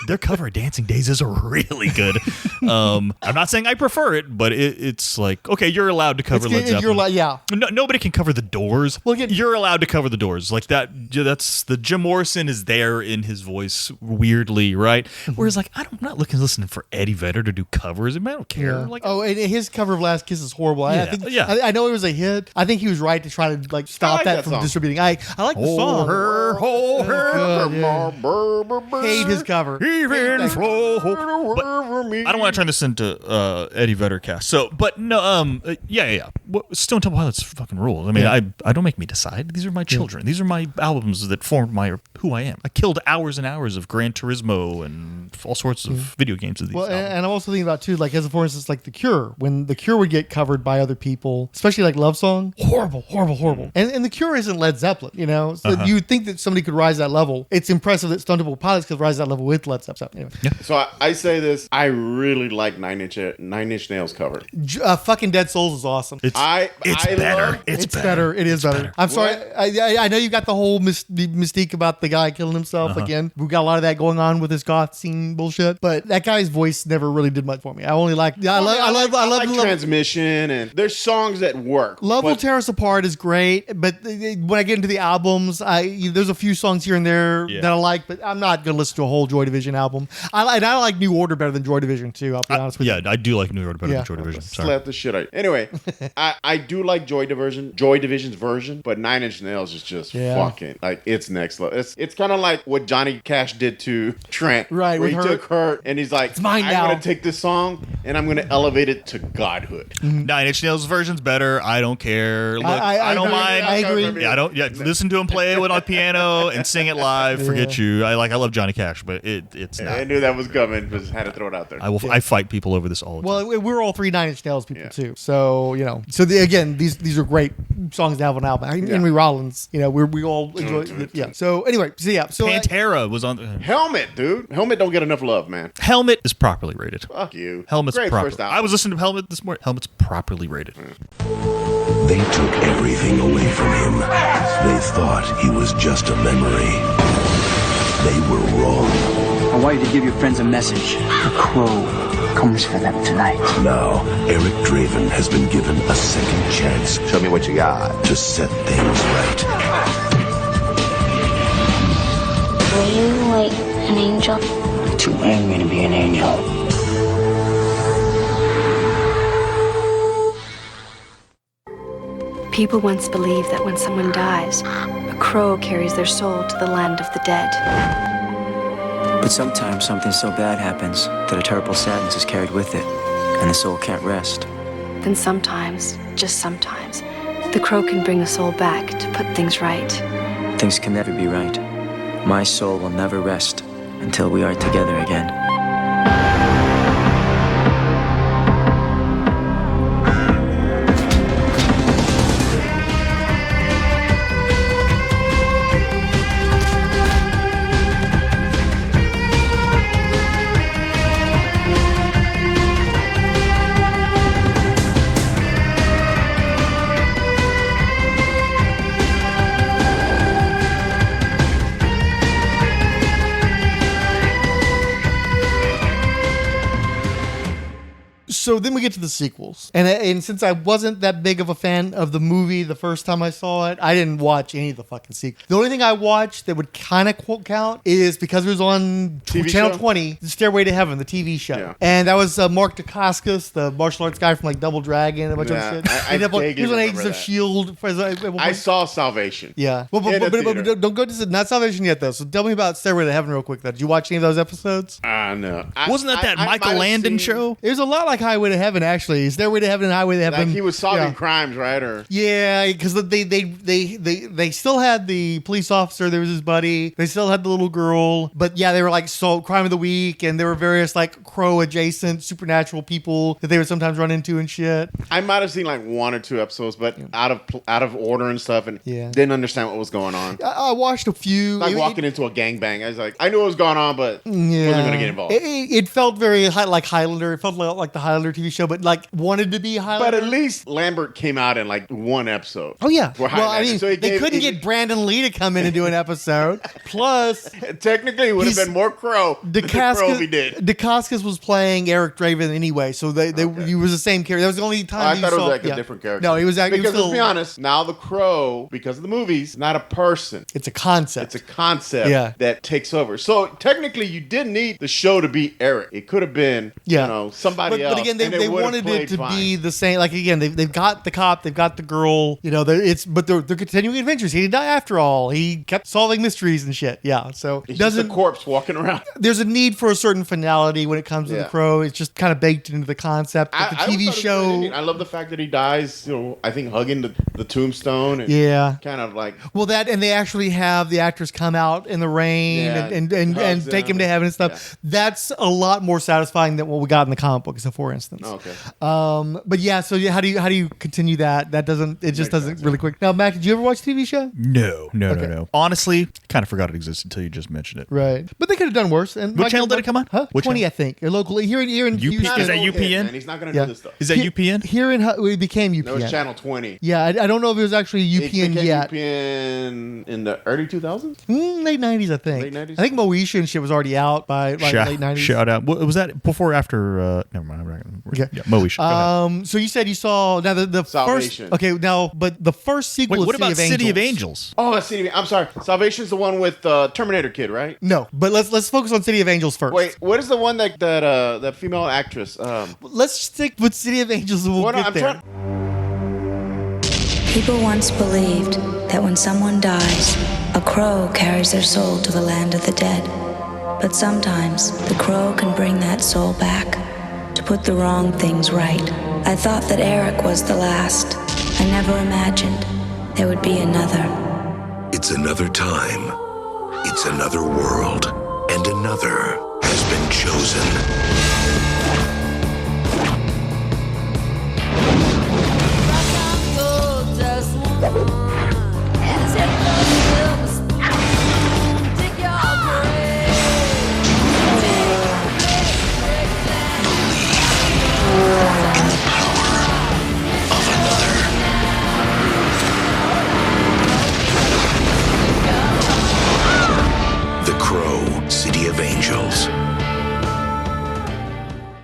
Their cover of Dancing Days is really good. I'm not saying I prefer it, but it's like, okay, you're allowed to cover Led Zeppelin. Nobody can cover the Doors. Well, again, you're allowed to cover the Doors. Like that. That's the Jim Morrison is there in his voice weirdly, right? Whereas like I'm not listening for Eddie Vedder to do covers. I mean, I don't care. Yeah. Like, and his cover of Last Kiss is horrible. I think I know it was a hit. I think he was right to try to like stop that from distributing. I like the song. Hate his cover. Even flow. But I don't want to turn this into Eddie Vedder cast. So, but no, yeah. Stone Temple Pilots fucking rules. I mean, I don't make me decide. These are my children. These are my albums that formed who I am. I killed hours and hours of Gran Turismo and all sorts of video games of these. Well, and I'm also thinking about too, like as for instance, like The Cure. When The Cure would get covered by other people, especially like Love Song, horrible. And The Cure isn't Led Zeppelin, you know. So you would think that somebody could rise that level. It's impressive that Stone Temple Pilots could rise that level with Led Zeppelin. Anyway. Yeah. So I say this. I really like Nine Inch Nails cover. Fucking Dead Souls is awesome. It's better. It's better. It is better. I'm sorry. I know you got the whole mystique about the guy killing himself again. We've got a lot of that going on with this goth scene bullshit. But that guy's voice never really did much for me. I only like. I love Transmission, and there's songs that work. Love Will Tear Us Apart is great, but when I get into the albums, there's a few songs here and there that I like, but I'm not gonna listen to a whole Joy Division album. I like New Order better than Joy Division too. I'll be honest with you. Yeah, I do like New Order better than Joy Division. Slap the shit out of you. Anyway, I do like Joy Division's version, but Nine Inch Nails is just fucking like it's next level. It's kind of like what Johnny Cash did to Trent, right? Where he took her and he's like, it's mine now. I'm gonna take this song and I'm gonna elevate it to godhood. Nine Inch Nails version's better. I don't care. Look, I don't mind. I agree. Yeah, I don't. Yeah, listen to him play it on piano and sing it live. Forget you. I love Johnny Cash, but it's not. I knew that was coming, but had to throw it out there. I fight people over this all the time. Well, we're all three Nine Inch Nails people too, so you know. So again, these are great songs to have on an album. Henry Rollins, you know, we all enjoy. So anyway, so Pantera was on Helmet, dude. Helmet don't get enough love, man. Helmet is properly rated. Fuck you. Helmet's Great properly. first album. I was listening to Helmet this morning. Helmet's properly rated. They took everything away from him. They thought he was just a memory. They were wrong. I want you to give your friends a message. The crow comes for them tonight. Now, Eric Draven has been given a second chance. Show me what you got. To set things right. Were you like an angel? You're too angry to be an angel. People once believed that when someone dies, a crow carries their soul to the land of the dead. But sometimes something so bad happens that a terrible sadness is carried with it, and the soul can't rest. Then sometimes, just sometimes, the crow can bring the soul back to put things right. Things can never be right. My soul will never rest until we are together again. So then we get to the sequels. And since I wasn't that big of a fan of the movie the first time I saw it, I didn't watch any of the fucking sequels. The only thing I watched that would kind of count is because it was on Channel 20, the Stairway to Heaven, the TV show. Yeah. And that was Mark Dacascos, the martial arts guy from like Double Dragon and a bunch of shit. He was on Agents of S.H.I.E.L.D. I saw Salvation. Yeah. But don't go to not Salvation yet, though. So tell me about Stairway to Heaven real quick, though. Did you watch any of those episodes? No. Wasn't that Michael Landon show? It was a lot like Highway to Heaven, actually. Stairway to Heaven and Highway to Heaven. Like he was solving crimes, right? Or yeah, because they still had the police officer. There was his buddy. They still had the little girl. But yeah, they were like crime of the week, and there were various like Crow adjacent supernatural people that they would sometimes run into and shit. I might have seen like 1 or 2 episodes, but out of order and stuff, and didn't understand what was going on. I watched a few. Like walking into a gangbang. I was like, I knew what was going on, but wasn't going to get involved. It felt very like Highlander. It felt like the Highlander TV show, but like wanted to be Highlander. But at least Lambert came out in like 1 episode. Oh yeah. Well, I mean, so they couldn't get Brandon Lee to come in and do an episode. Plus, technically, it would have been more Crow than Crow he did. Dacascos was playing Eric Draven anyway, so he was the same character. That was the only time I thought it was like a different character. No, he was actually because let's be honest. Now the Crow, because of the movies, not a person. It's a concept. It's a concept that takes over. So technically, you didn't need the show to be Eric. It could have been somebody else. But again, they wanted it to be the same. Like again, they've got the cop, they've got the girl. You know, but they're continuing adventures. He didn't die after all. He kept solving mysteries and shit. Yeah, so it's just a corpse walking around. There's a need for a certain finality when it comes to the Crow. It's just kind of baked into the concept. But the TV show. I love the fact that he dies. You know, I think hugging the tombstone. And kind of like and they actually have the actors come out in the rain and take him to heaven and stuff. Yeah. That's a lot more satisfying than what we got in the comic book, so for instance. Oh, okay. But yeah, so how do you continue that? That doesn't really quick. Now, Mac, did you ever watch the TV show? No. Honestly, kind of forgot it existed until you just mentioned it. Right. But they could have done worse. And what channel did it come on? Huh? 20, channel? I think. Locally here in Houston. Is that UPN? He's not going to do this stuff. Is that UPN? Here it became UPN. No, it's channel 20. Yeah, I don't know if it was actually UPN yet. UPN in the early 2000s? Late 90s, I think. Late 90s? I think Moesha and shit was already out by late 90s. Shout out. Was that before or after? Never mind. Yeah, Moesha. So you said you saw now the Salvation. First. Okay, now but the first sequel. Wait, what about City of Angels? Oh, I'm sorry. Salvation's the one with Terminator Kid, right? No, but let's focus on City of Angels first. Wait, what is the one that female actress? Let's stick with City of Angels and we'll get there. People once believed that when someone dies, a crow carries their soul to the land of the dead. But sometimes the crow can bring that soul back to put the wrong things right. I thought that Eric was the last. I never imagined there would be another. It's another time. It's another world. And another has been chosen. City of Angels.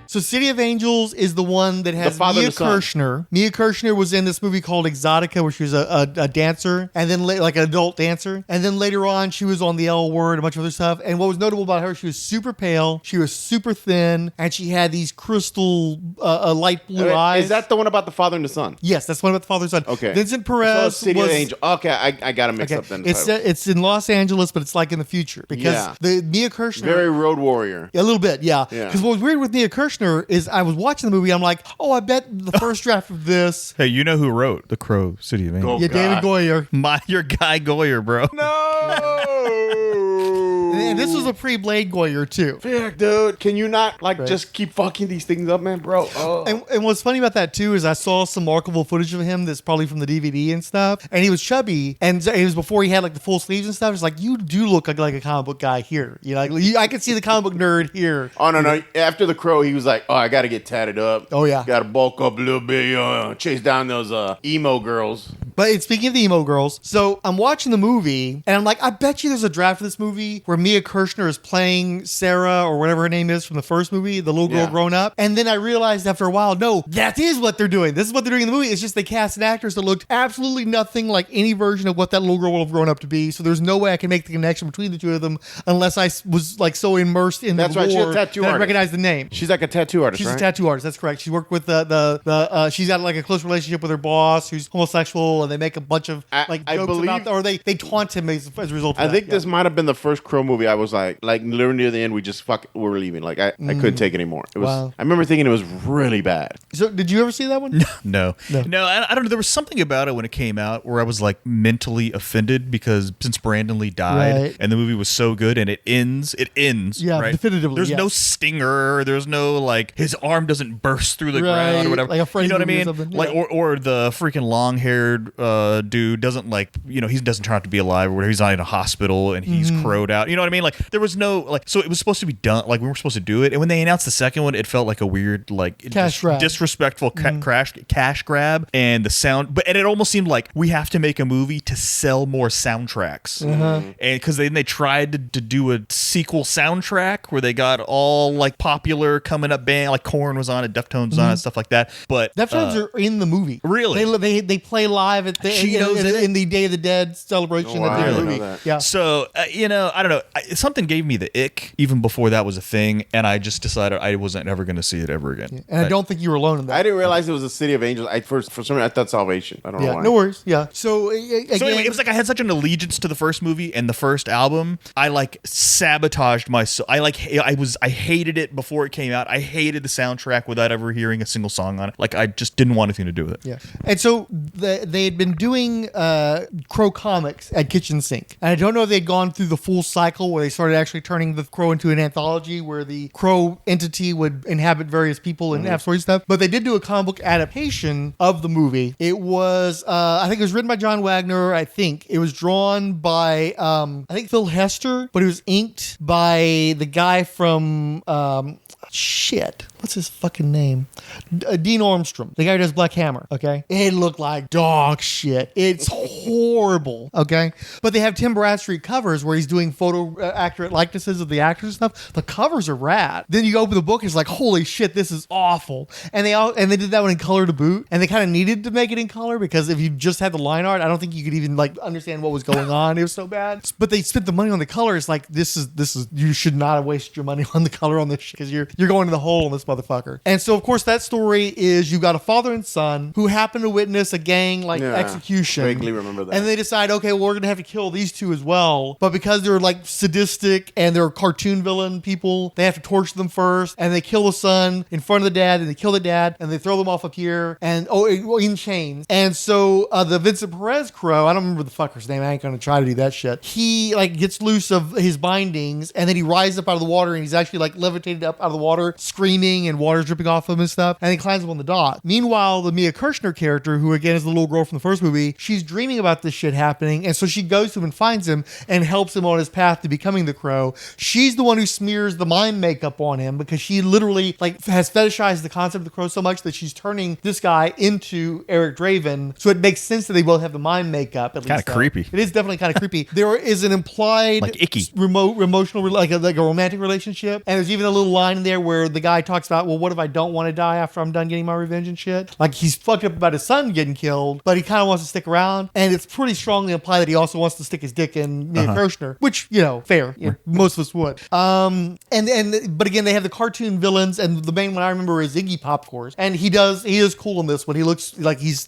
So City of Angels is the one that has Mia Kirshner. Mia Kirshner was in this movie called Exotica, where she was a dancer, and then like an adult dancer. And then later on, she was on The L Word, a bunch of other stuff. And what was notable about her, she was super pale, she was super thin, and she had these crystal light blue eyes. Is that the one about the father and the son? Yes, that's the one about the father and son. Okay. Vincent Perez City of Angels. Okay, I got to mix up then. It's in Los Angeles, but it's like in the future. Because the Mia Kirshner... Very Road Warrior. A little bit, yeah. Because what was weird with Mia Kirshner is I was watching the movie, I'm like, I bet the first draft of this... Hey, you know who wrote The Crow, City of Angels? David Goyer. Your guy Goyer, bro. No! And this was a pre-Blade Goyer, too. Fuck, dude. Can you not, just keep fucking these things up, man, bro? Oh. And what's funny about that, too, is I saw some archival footage of him that's probably from the DVD and stuff, and he was chubby, and it was before he had, the full sleeves and stuff. It's like, you do look like a comic book guy here. You know, I can see the comic book nerd here. Oh, no. After The Crow, he was like, I got to get tatted up. Oh, yeah. Got to bulk up a little bit, chase down those emo girls. But speaking of the emo girls, so I'm watching the movie, and I'm like, I bet you there's a draft of this movie where Mia Kirshner is playing Sarah, or whatever her name is from the first movie, the little girl grown up. And then I realized after a while, no, that is what they're doing. This is what they're doing in the movie. It's just they cast an actress that looked absolutely nothing like any version of what that little girl would have grown up to be. So there's no way I can make the connection between the two of them unless I was so immersed in the lore she's a tattoo artist. I recognize the name. She's like a tattoo artist, She's a tattoo artist. That's correct. She worked with she's got a close relationship with her boss, who's homosexual, Crow, and they make a bunch of jokes about that, or they taunt him as a result of I that. think this might have been the first Crow movie I was like literally near the end, we're leaving. Like, I couldn't take it anymore. It was. Wow. I remember thinking it was really bad. So, did you ever see that one? No. I don't know. There was something about it when it came out where I was like mentally offended because since Brandon Lee died and the movie was so good and it ends. Yeah, right? definitively. There's no stinger. There's no like his arm doesn't burst through the ground or whatever. Like a Freddy you know what I movie mean? or something. Like Yeah. or the freaking long haired dude doesn't he doesn't turn out to be alive or whatever. He's not in a hospital and he's crowed out. You know what I mean? Like there was no like so it was supposed to be done. Like we were supposed to do it, and when they announced the second one, it felt like a weirard disrespectful cash grab, and the sound. And it almost seemed like we have to make a movie to sell more soundtracks, and because they tried to do a sequel soundtrack where they got all like popular coming up band like Korn was on it, Deftones was on it, stuff like that. But Deftones are in the movie. Really? They play live at in the Day of the Dead celebration at the movie. Yeah. So I don't know. Something gave me the ick even before that was a thing, and I just decided I wasn't ever going to see it ever again. Yeah. And I don't think you were alone in that. I didn't realize it was a City of Angels. For some reason I thought Salvation. I don't know why. No worries. Yeah. So anyway, it was like I had such an allegiance to the first movie and the first album. I like sabotaged myself. I hated it before it came out. I hated the soundtrack without ever hearing a single song on it. Like I just didn't want anything to do with it. Yeah. And so they had been doing Crow comics at Kitchen Sink. And I don't know if they'd gone through the full cycle where they started actually turning the Crow into an anthology where the Crow entity would inhabit various people and have story stuff. But they did do a comic book adaptation of the movie. It was, I think it was written by John Wagner. I think it was drawn by, I think Phil Hester, but it was inked by the guy from, what's his fucking name? Dean Ormstrom, the guy who does Black Hammer, okay? It looked like dog shit. It's horrible, okay? But they have Tim Bradstreet covers where he's doing photo accurate likenesses of the actors and stuff. The covers are rad. Then you open the book and it's like, holy shit, this is awful. And they did that one in color to boot. And they kind of needed to make it in color because if you just had the line art, I don't think you could even like understand what was going on. It was so bad. But they spent the money on the color. It's like, this is you should not have wasted your money on the color on this shit because you're going to the hole on this motherfucker. And so of course that story is you've got a father and son who happen to witness a gang execution. Vaguely remember that. And they decide, okay, well, we're gonna have to kill these two as well. But because they're like sadistic and they're cartoon villain people, they have to torture them first. And they kill the son in front of the dad, and they kill the dad, and they throw them off a pier and in chains. And so the Vincent Perez Crow, I don't remember the fucker's name. I ain't gonna try to do that shit. He like gets loose of his bindings, and then he rises up out of the water, and he's actually like levitated up out of the water, screaming, and water's dripping off him and stuff. And he climbs up on the dock. Meanwhile, the Mia Kirshner character, who again is the little girl from the first movie, she's dreaming about this shit happening, and so she goes to him and finds him and helps him on his path to becoming the Crow. She's the one who smears the mime makeup on him because she literally like has fetishized the concept of the Crow so much that she's turning this guy into Eric Draven. So it makes sense that they both have the mime makeup. At least kind of creepy. It is definitely kind of creepy. There is an implied like icky emotional like a romantic relationship, and there's even a little line in there where the guy talks about, well, what if I don't want to die after I'm done getting my revenge and shit? Like he's fucked up about his son getting killed, but he kind of wants to stick around, and it's pretty strongly implied that he also wants to stick his dick in Mia Kirshner, which, you know, fair. Yeah, most of us would. But again, they have the cartoon villains, and the main one I remember is Iggy Pop, of course, and he is cool in this one. He looks like he's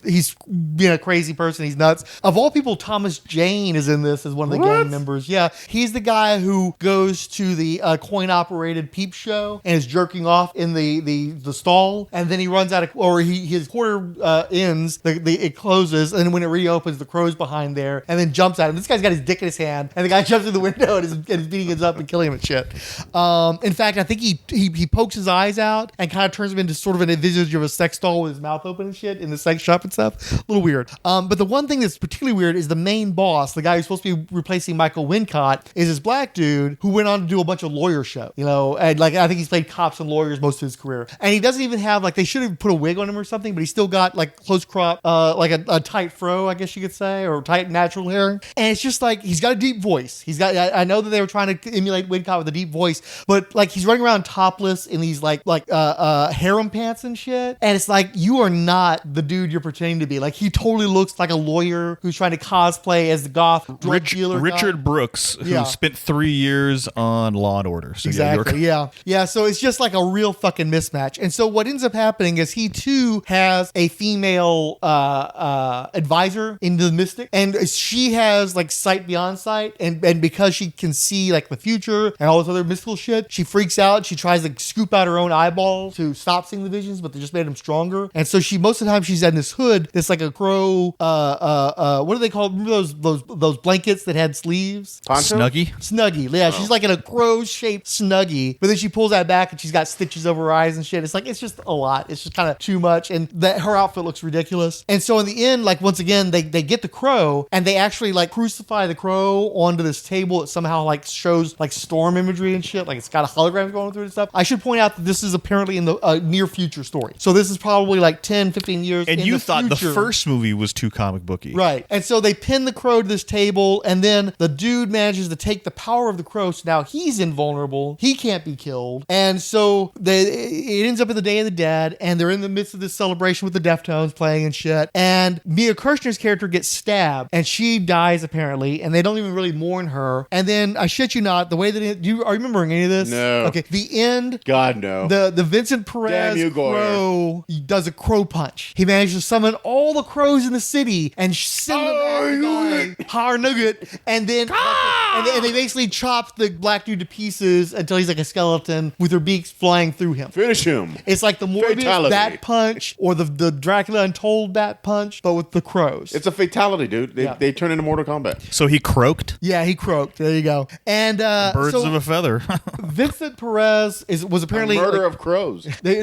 being a crazy person. He's nuts. Of all people, Thomas Jane is in this as one of the gang members. Yeah, he's the guy who goes to the coin-operated peep show and is jerking off in the stall, and then he runs out of, or his quarter ends, it closes, and when it reopens, the Crow's behind there, and then jumps at him. This guy's got his dick in his hand, and the guy jumps through the window and is beating him up and killing him and shit. In fact, I think he pokes his eyes out and kind of turns him into sort of an visage of a sex doll with his mouth open and shit in the sex shop and stuff. A little weird. But the one thing that's particularly weird is the main boss, the guy who's supposed to be replacing Michael Wincott, is this black dude who went on to do a bunch of lawyer show, you know, and like I think he's played cops and lawyers most of his career, and he doesn't even have like, they should have put a wig on him or something, but he's still got like close crop, like a tight fro, I guess you could say, or tight natural hair, and it's just like he's got a deep voice. He's got, I know that they were trying to emulate Wincott with a deep voice, but like he's running around topless in these like harem pants and shit, and it's like, you are not the dude you're pretending to be. Like he totally looks like a lawyer who's trying to cosplay as the goth drug dealer Richard guy. Brooks, who spent 3 years on Law and Order. So exactly. Yeah. So it's just like a real fucking mismatch. And so what ends up happening is he too has a female advisor into the mystic, and she has like sight beyond sight, and because she can see like the future and all this other mystical shit, she freaks out. She tries to scoop out her own eyeballs to stop seeing the visions, but they just made them stronger. And so most of the time she's in this hood that's like a crow, what do they call, remember those blankets that had sleeves? Poncho? Snuggie. Yeah, she's like in a crow-shaped Snuggie, but then she pulls that back and she's got stitches over her eyes and shit. It's just a lot. It's just kind of too much, and that her outfit looks ridiculous. And so in the end, like once again, they get the crow and they actually like crucify the crow onto this table that somehow like shows like storm imagery and shit. Like it's got a hologram going through and stuff. I should point out that this is apparently in the near future story. So this is probably like 10, 15 years and in you the thought future. the first movie was too comic booky. Right. And so they pin the crow to this table, and then the dude manages to take the power of the crow, so now he's invulnerable. He can't be killed. And so it ends up in the Day of the Dead, and they're in the midst of this celebration with the Deftones playing and shit. And Mia Kirshner's character gets stabbed, and she dies apparently, and they don't even really mourn her. And then, I shit you not, the way that are you remembering any of this? No. Okay. The end. God, no. The Vincent Perez crow does a crow punch. He manages to summon all the crows in the city and send them hard nugget, and then and they basically chop the black dude to pieces until he's like a skeleton with their beaks flying through him. Finish him. It's like the Morbius bat punch or the Dracula Untold bat punch, but with the crows. It's a fatality, dude. They turn into Mortal Kombat. So he croaked? Yeah, he croaked. There you go. And birds of a feather. Vincent Perez was apparently a murder of crows. They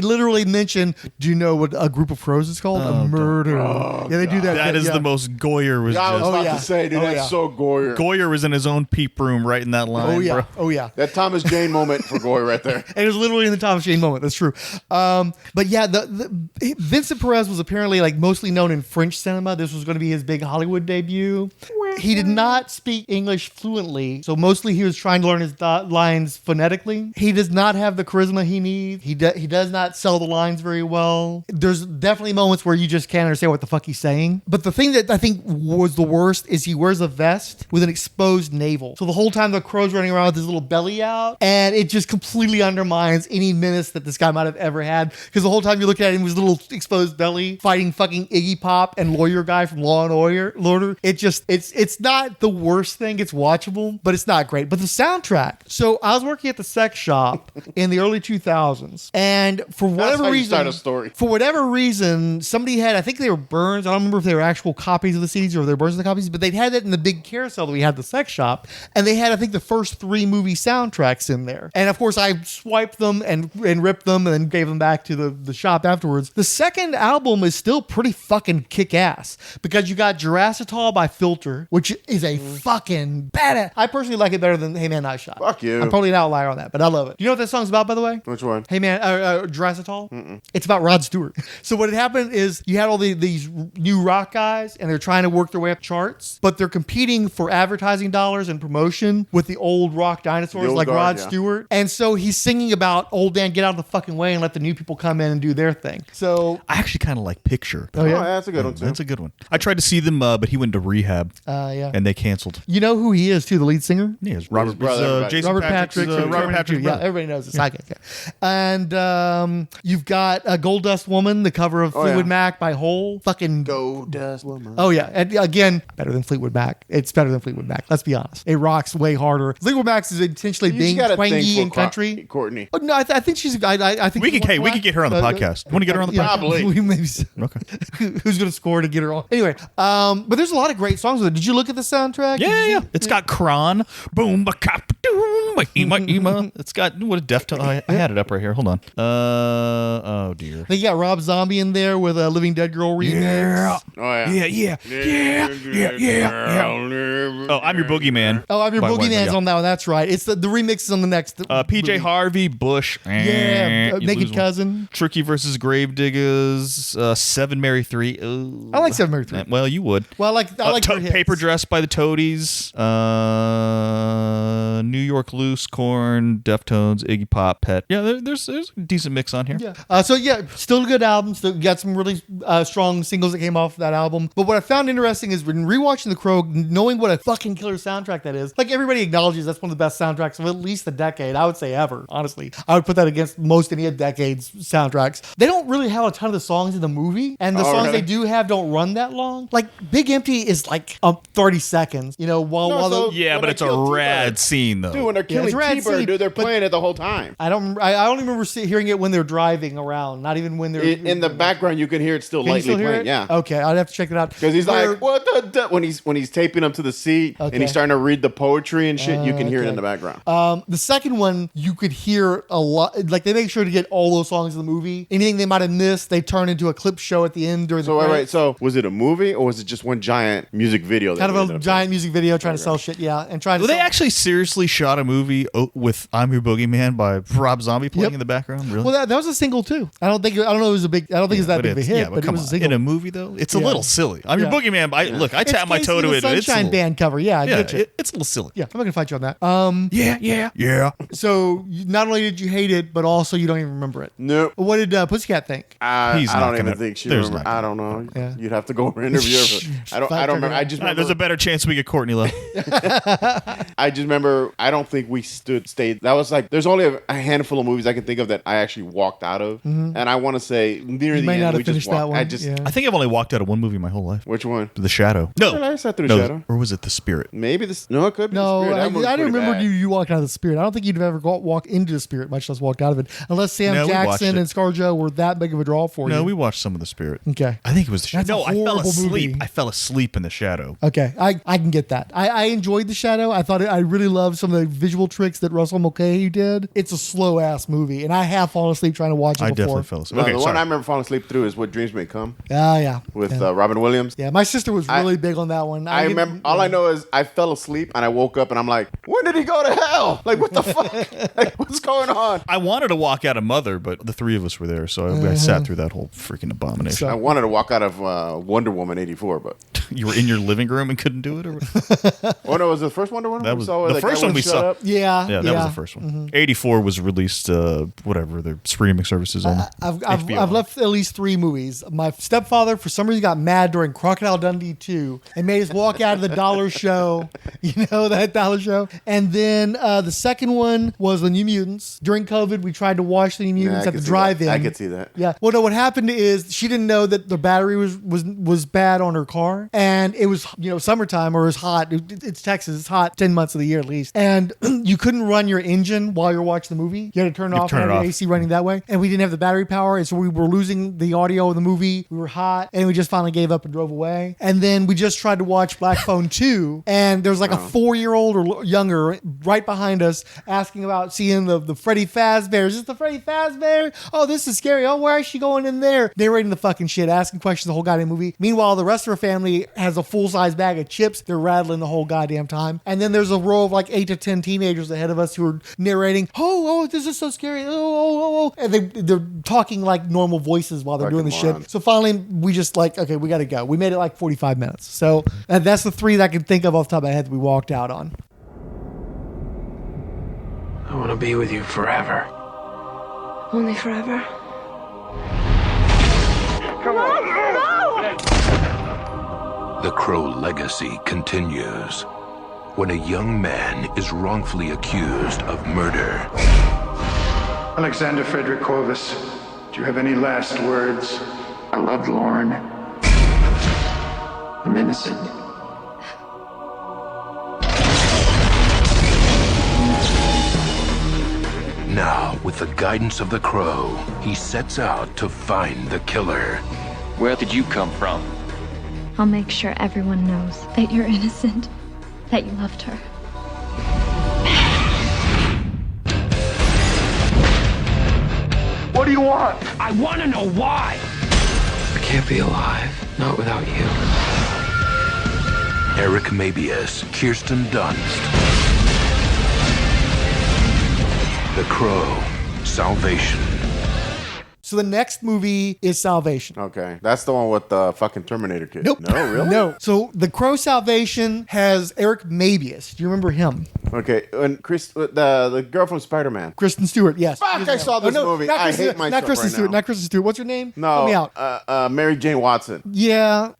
literally mentioned, do you know what a group of crows is called? A murder. Oh, yeah, they do that. That is the most Goyer was I was just. about to say, dude, that's so Goyer. Goyer was in his own peep room writing that line, bro. Oh, yeah. That Thomas Jane moment for Goyer right there. And it was literally in the Thomas Jane moment. That's true. But yeah, Vincent Perez was apparently like mostly known in French cinema. This was going to be his big Hollywood debut. He did not speak English fluently, so mostly he was trying to learn his lines phonetically. He does not have the charisma he needs. He does not sell the lines very well. There's definitely moments where you just can't understand what the fuck he's saying. But the thing that I think was the worst is he wears a vest with an exposed navel. So the whole time the crow's running around with his little belly out, and it just completely undermines any menace that this guy might have ever had. Because the whole time you look at him with his little exposed belly fighting fucking Iggy Pop and Lawyer Guy from Law and Order. It's not the worst thing. It's watchable, but it's not great. But the soundtrack. So I was working at the sex shop in the early 2000s, and for whatever reason, somebody had, I think they were burns. I don't remember if they were actual copies of the CDs or if they were burns of the copies, but they'd had that in the big carousel that we had at the sex shop, and they had, I think, the first 3 movie soundtracks in there. And of course, I swiped them and ripped them and then gave them back to the shop afterwards. The second album is still pretty fucking kick-ass because you got Jurassitol by Filter, which is a fucking badass. I personally like it better than Hey Man, Nice Shot. Fuck you. I'm probably an outlier on that, but I love it. Do you know what that song's about, by the way? Which one? Hey Man, Jurassitol? It's about Rod Stewart. So what had happened is you had all these new rock guys, and they're trying to work their way up charts, but they're competing for advertising dollars and promotion with the old rock dinosaurs like Rod Stewart. And so he's singing about, old man, get out of the fucking way and let the new people come in and do their thing. So I actually kind of like Picture. Oh, yeah? That's a good one, too. That's a good one. I tried to see them, but he went to rehab. Yeah. And they canceled. You know who he is, too, the lead singer? Yeah, it's Robert Patrick's Robert Patrick's yeah, everybody knows it's not good. And you've got Goldust Woman, the cover of Fleetwood Mac by Hole. Fucking Goldust Woman. Oh, yeah. And again, better than Fleetwood Mac. It's better than Fleetwood Mac. Let's be honest. It rocks way harder. Fleetwood Mac is intentionally being twangy and country. Courtney. Oh, no, I think she's. I think we could get her on the podcast. Want to get her on the podcast? Probably. Maybe so. Okay. Who's going to score to get her on? Anyway, but there's a lot of great songs with it. Did you look at the soundtrack? Yeah. It's got Kron. Boom, ba cop, doom, ema. It's got what a Deftone. I had it up right here. Hold on. Oh dear. They got Rob Zombie in there with a Living Dead Girl remix. Yeah. Oh Yeah. Oh, I'm Your Boogeyman. Oh, I'm Your By Boogeyman's White, on that one. That's right. It's the remix is on the next. PJ Harvey, Bush. Yeah. You Naked lose one. Cousin. Tricky versus Gravediggers. 7 Mary 3. Ooh. I like 7 Mary 3. Well, you would. Well, I like her hits. Paper Undressed by the Toadies, New York Loose, Korn, Deftones, Iggy Pop, Pet. Yeah, there's a decent mix on here. Yeah. Still a good album. Still got some really strong singles that came off of that album. But what I found interesting is when rewatching The Crow, knowing what a fucking killer soundtrack that is. Like, everybody acknowledges that's one of the best soundtracks of at least a decade. I would say ever, honestly. I would put that against most any of decade's soundtracks. They don't really have a ton of the songs in the movie, and the songs they do have don't run that long. Like, Big Empty is like 30 seconds, you know, but it's a rad scene, though. Dude, when they're killing T-Bird, dude, they're playing it the whole time. I only remember hearing it when they're driving around, not even when they're... In the background, you can hear it still lightly playing, yeah. Okay, I'd have to check it out. Because he's like, what the... When he's taping him to the seat, and he's starting to read the poetry and shit, you can hear it in the background. The second one, you could hear a lot... Like, they make sure to get all those songs in the movie. Anything they might have missed, they turn into a clip show at the end during the credits. So was it a movie, or was it just one giant music video? Kind of a giant music video trying to sell shit, yeah. And trying to they actually seriously shot a movie with I'm Your Boogeyman by Rob Zombie playing in the background? Really? Well, that was a single, too. I don't think it was big that big of a hit, but it was a single. In a movie, though? It's a little silly. I'm Your Boogeyman. I tap my toe to it. It's Sunshine Band cover. Yeah, I get you. It's a little silly. Yeah, I'm not going to fight you on that. Yeah. So, not only did you hate it, but also you don't even remember it. Nope. What did Pussycat think? I don't even think she remember. I don't know. Yeah. You'd have to go over and interview her. I don't remember. I just remember. There's a better chance we get Courtney Love. I just remember, I don't think we stayed. That was like, there's only a handful of movies I can think of that I actually walked out of. Mm-hmm. And I want to say, near the end, we just walked. I think I've only walked out of one movie my whole life. Which one? The Shadow. No. I sat through The Shadow. Or was it The Spirit? Maybe no, it could be The Spirit. I don't remember you walking out of The Spirit. I don't think you'd ever walk into The Spirit, much less walked out of it. Unless Sam Jackson and ScarJo were that big of a draw for you. No, we watched some of The Spirit. Okay. I think it was The Shadow. No, I fell asleep. Movie. I fell asleep in The Shadow. Okay. I can get that. I enjoyed The Shadow. I really loved some of the visual tricks that Russell Mulcahy did. It's a slow ass movie, and I have fallen asleep trying to watch it before. I definitely fell asleep. Okay, the one I remember falling asleep through is What Dreams May Come. Yeah. With Robin Williams. Yeah, my sister was really big on that one. I remember. All I know is I fell asleep and I woke up and I'm like, when did he go to hell? Like, what the fuck? Like, what's going on? I wanted to walk out of Mother, but the three of us were there, so I sat through that whole freaking abomination. I wanted to walk out of Wonder Woman 84, but you were in your living room and couldn't do it, or oh no, was it the first Wonder Woman? That was the first one we saw. Yeah, that was the first one. Mm-hmm. 84 was released, whatever the streaming services on. I've left at least 3 movies. My stepfather, for some reason, got mad during Crocodile Dundee 2 and made us walk out of the dollar show. You know that dollar show. And then the second one was The New Mutants. During COVID, we tried to watch The New Mutants at the drive-in. I could see that. Yeah. Well, no, what happened is she didn't know that the battery was bad on her car, and it was summertime, or it was hot. It's Texas. It's hot 10 months of the year at least, and you couldn't run your engine while you're watching the movie. You had to turn it off and have the AC running that way. And we didn't have the battery power, and so we were losing the audio of the movie. We were hot, and we just finally gave up and drove away. And then we just tried to watch Black Phone 2, and there was like a 4-year-old or younger right behind us asking about seeing the Freddy Fazbear. Is this the Freddy Fazbear? Oh, this is scary. Oh, where is she going in there? Narrating the fucking shit, asking questions the whole goddamn movie. Meanwhile, the rest of her family has a full-size bag of chips. They're rattling the whole goddamn time. And then there's a row of like 8 to 10 teenagers ahead of us who are narrating, oh, this is so scary. Oh. And they're talking like normal voices while they're doing the shit. So finally, we just like, okay, we got to go. We made it like 45 minutes. So that's the 3 that I can think of off the top of my head that we walked out on. I want to be with you forever. Only forever? Come on. The Crow legacy continues when a young man is wrongfully accused of murder. Alexander Frederick Corvus, do you have any last words? I loved Lauren. I'm innocent. Now, with the guidance of the Crow, he sets out to find the killer. Where did you come from? I'll make sure everyone knows that you're innocent, that you loved her. What do you want? I want to know why. I can't be alive, not without you. Eric Mabius, Kirsten Dunst. The Crow, Salvation. So the next movie is Salvation. Okay. That's the one with the fucking Terminator kid. Nope. No, really? No. So The Crow Salvation has Eric Mabius. Do you remember him? Okay. And the girl from Spider-Man. Kristen Stewart, yes. Fuck, I saw this movie. I hate myself Not Kristen right Stewart. now. Not Kristen Stewart. What's her name? No. Help me out. Mary Jane Watson. Yeah.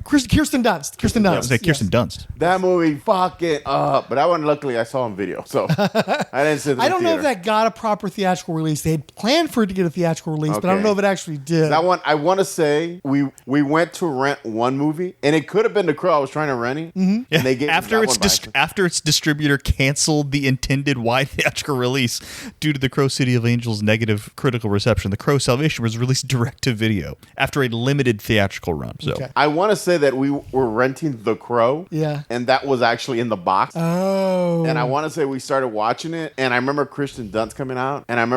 Kirsten Dunst. Kirsten Dunst. I was like Kirsten Dunst. That movie fucking up. But that one, luckily, I saw on video. So I didn't see it in the I don't know if theater. that got a proper theatrical release. They had planned for it to get a theatrical release, but I don't Okay. know if it actually did. That one, I want to say we went to rent one movie, and it could have been The Crow. I was trying to rent it, and they gave After me its that one back. after its distributor canceled the intended wide theatrical release due to the Crow City of Angels' negative critical reception, The Crow Salvation was released direct to video after a limited theatrical run. So I want to say that we were renting The Crow, Yeah. and that was actually in the box. Oh. And I want to say we started watching it, and I remember Kristen Dunst coming out, and I'm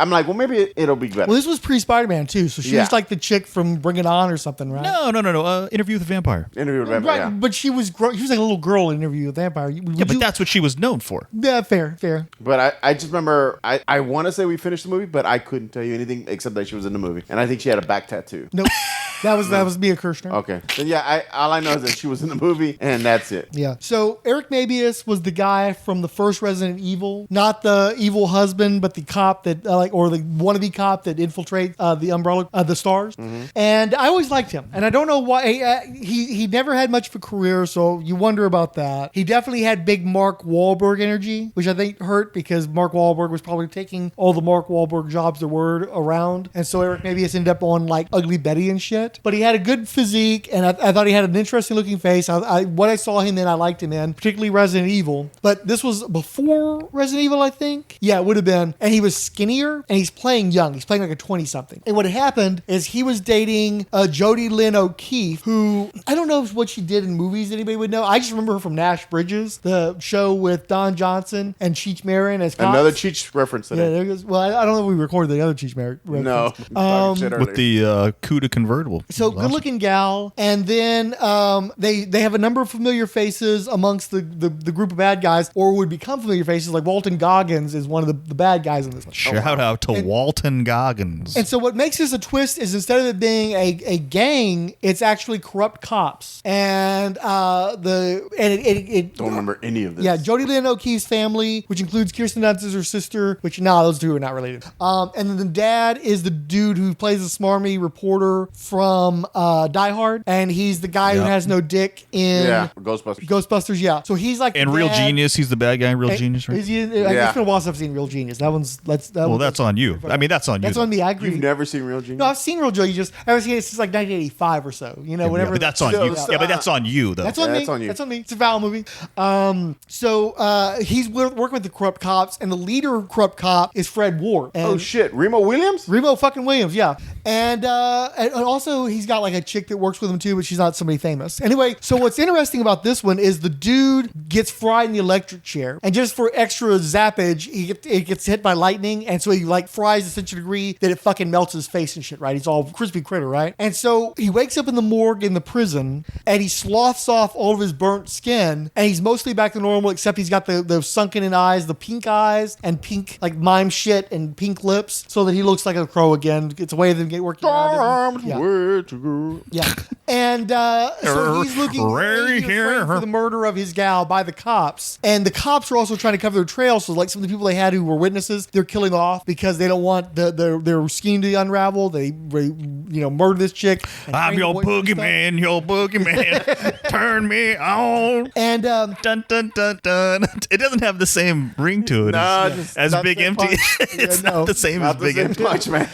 like, well, maybe it'll be better. Well, this was pre-Spider-Man too, so she Yeah. was like the chick from Bring It On or something, right? no. Interview with the Vampire. Interview with Right, Vampire, yeah. but she was like a little girl in Interview with the Vampire. Yeah, but that's what she was known for. Yeah, fair. But I just remember, I want to say we finished the movie, but I couldn't tell you anything except that she was in the movie. And I think she had a back tattoo. Nope. That was Mia Kirshner. Okay. Then yeah, all I know is that she was in the movie, and that's it. Yeah. So Eric Mabius was the guy from the first Resident Evil, not the evil husband, but the cop that or the wannabe cop that infiltrates the Umbrella, the Stars. Mm-hmm. And I always liked him, and I don't know why he never had much of a career, so you wonder about that. He definitely had big Mark Wahlberg energy, which I think hurt because Mark Wahlberg was probably taking all the Mark Wahlberg jobs there were around, and so Eric Mabius ended up on like Ugly Betty and shit. But he had a good physique, and I thought he had an interesting looking face. What I saw him in, I liked him in, particularly Resident Evil. But this was before Resident Evil, I think. Yeah, it would have been. And he was skinnier, and he's playing young. He's playing like a 20-something. And what had happened is he was dating Jodie Lynn O'Keefe, who I don't know what she did in movies anybody would know. I just remember her from Nash Bridges, the show with Don Johnson and Cheech Marin as cops. Another Cheech reference today. Yeah, there goes. Well, I don't know if we recorded the other Cheech Marin reference. No. Talking shit With earlier. the Cuda convertible. So good looking gal, and then they have a number of familiar faces amongst the group of bad guys, or would become familiar faces. Like Walton Goggins is one of the bad guys in this one. Shout out to Walton Goggins. And so what makes this a twist is instead of it being a gang, it's actually corrupt cops. And it Don't remember any of this. yeah, Jodie Lynn O'Keefe's family, which includes Kirsten Dunst as her sister, which those two are not related. And then the dad is the dude who plays the smarmy reporter from Die Hard, and he's the guy who Yep. has no dick in Ghostbusters. Yeah, so he's like And the Real dad. Genius, he's the bad guy in Real Genius, right? It's been a while since I've seen Real Genius. That's on you. I mean, that's on you. That's on me. I agree. You've never seen Real Genius? No, I've seen Real Genius. I've seen it since like 1985 or so. Whenever. But that's on you. Yeah, but that's on you, though. That's on me. That's on you. That's on me. It's a Val movie. So he's working with the corrupt cops, and the leader corrupt cop is Fred Ward. And Oh shit, Remo Williams? Remo fucking Williams, yeah. And also he's got like a chick that works with him too, but she's not somebody famous. Anyway, so what's interesting about this one is the dude gets fried in the electric chair, and just for extra zappage, it gets hit by lightning, and so he like fries to such a degree that it fucking melts his face and shit, right? He's all crispy critter, right? And so he wakes up in the morgue in the prison, and he sloughs off all of his burnt skin, and he's mostly back to normal, except he's got the sunken in eyes, the pink eyes, and pink like mime shit and pink lips, so that he looks like a crow again. It's a way of them working around it. Yeah. And so he's looking for the murder of his gal by the cops, and the cops are also trying to cover their trail. So like some of the people they had who were witnesses, they're killing off because they don't want their scheme to unravel. They murder this chick. I'm your boogeyman, your boogeyman. Turn me on. And dun dun dun dun. It doesn't have the same ring to it as Big Empty. It's not the same as Big Empty. Much, man.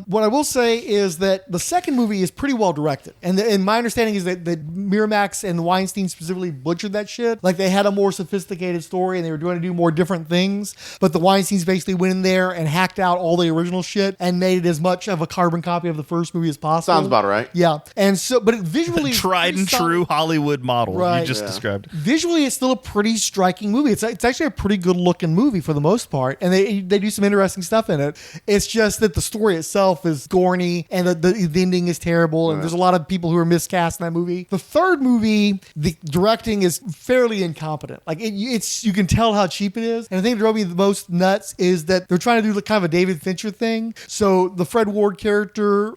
What I will say is that the second movie is pretty well directed, and my understanding is that Miramax and Weinstein specifically butchered that shit. Like they had a more sophisticated story, and they were trying to do more different things. But the Weinsteins basically went in there and hacked out all the original shit and made it as much of a carbon copy of the first movie as possible. Sounds about right. Yeah, and so, but it visually The tried and true Hollywood model you just described. Visually, it's still a pretty striking movie. It's actually a pretty good looking movie for the most part, and they do some interesting stuff in it. It's just that the story itself is corny, and the ending is terrible, and there's a lot of people who are miscast in that movie. The third movie, the directing is fairly incompetent. Like it's you can tell how cheap it is. And the thing that drove me the most nuts is that they're trying to do kind of a David Fincher thing. So the Fred Ward character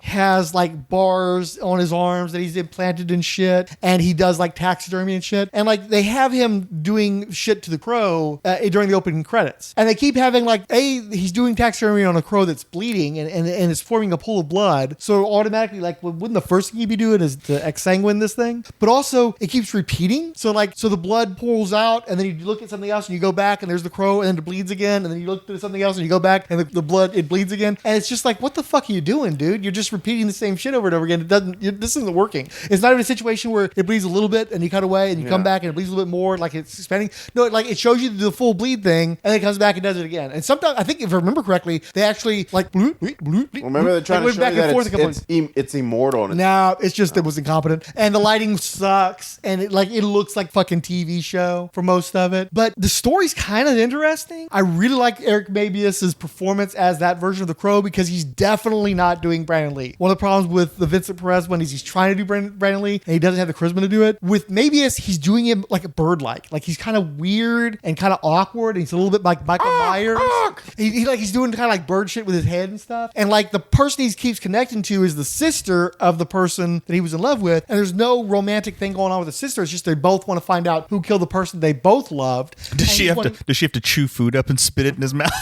has like bars on his arms that he's implanted and shit, and he does like taxidermy and shit. And like they have him doing shit to the crow during the opening credits, and they keep having like he's doing taxidermy on a crow that's bleeding and it's forming a pool of blood. So automatically, like, wouldn't the first thing you'd be doing is to exsanguine this thing? But also it keeps repeating. So the blood pulls out, and then you look at something else and you go back and there's the crow, and then it bleeds again, and then you look at something else and you go back and the blood, it bleeds again. And it's just like, what the fuck are you doing, dude? You're just repeating the same shit over and over again. This isn't working. It's not even a situation where it bleeds a little bit and you cut away and you come back and it bleeds a little bit more, like it's expanding. No, like it shows you the full bleed thing, and then it comes back and does it again. And sometimes, I think if I remember correctly, they actually like remember they're trying to show you that it's immortal. No, it's just it was incompetent, and the lighting sucks, and it looks like fucking TV show for most of it. But the story's kind of interesting. I really like Eric Mabius's performance as that version of the Crow, because he's definitely not doing Brandon Lee. One of the problems with the Vincent Perez one is he's trying to do Brandon Lee, and he doesn't have the charisma to do it. With Mabius, he's doing him like a bird-like. Like he's kind of weird and kind of awkward, and he's a little bit like Michael Myers. He's doing kind of like bird shit with his head and stuff. And like the person he keeps connecting to is the sister of the person that he was in love with, and there's no romantic thing going on with the sister. It's just they both want to find out who killed the person they both loved. Does she have to chew food up and spit it in his mouth?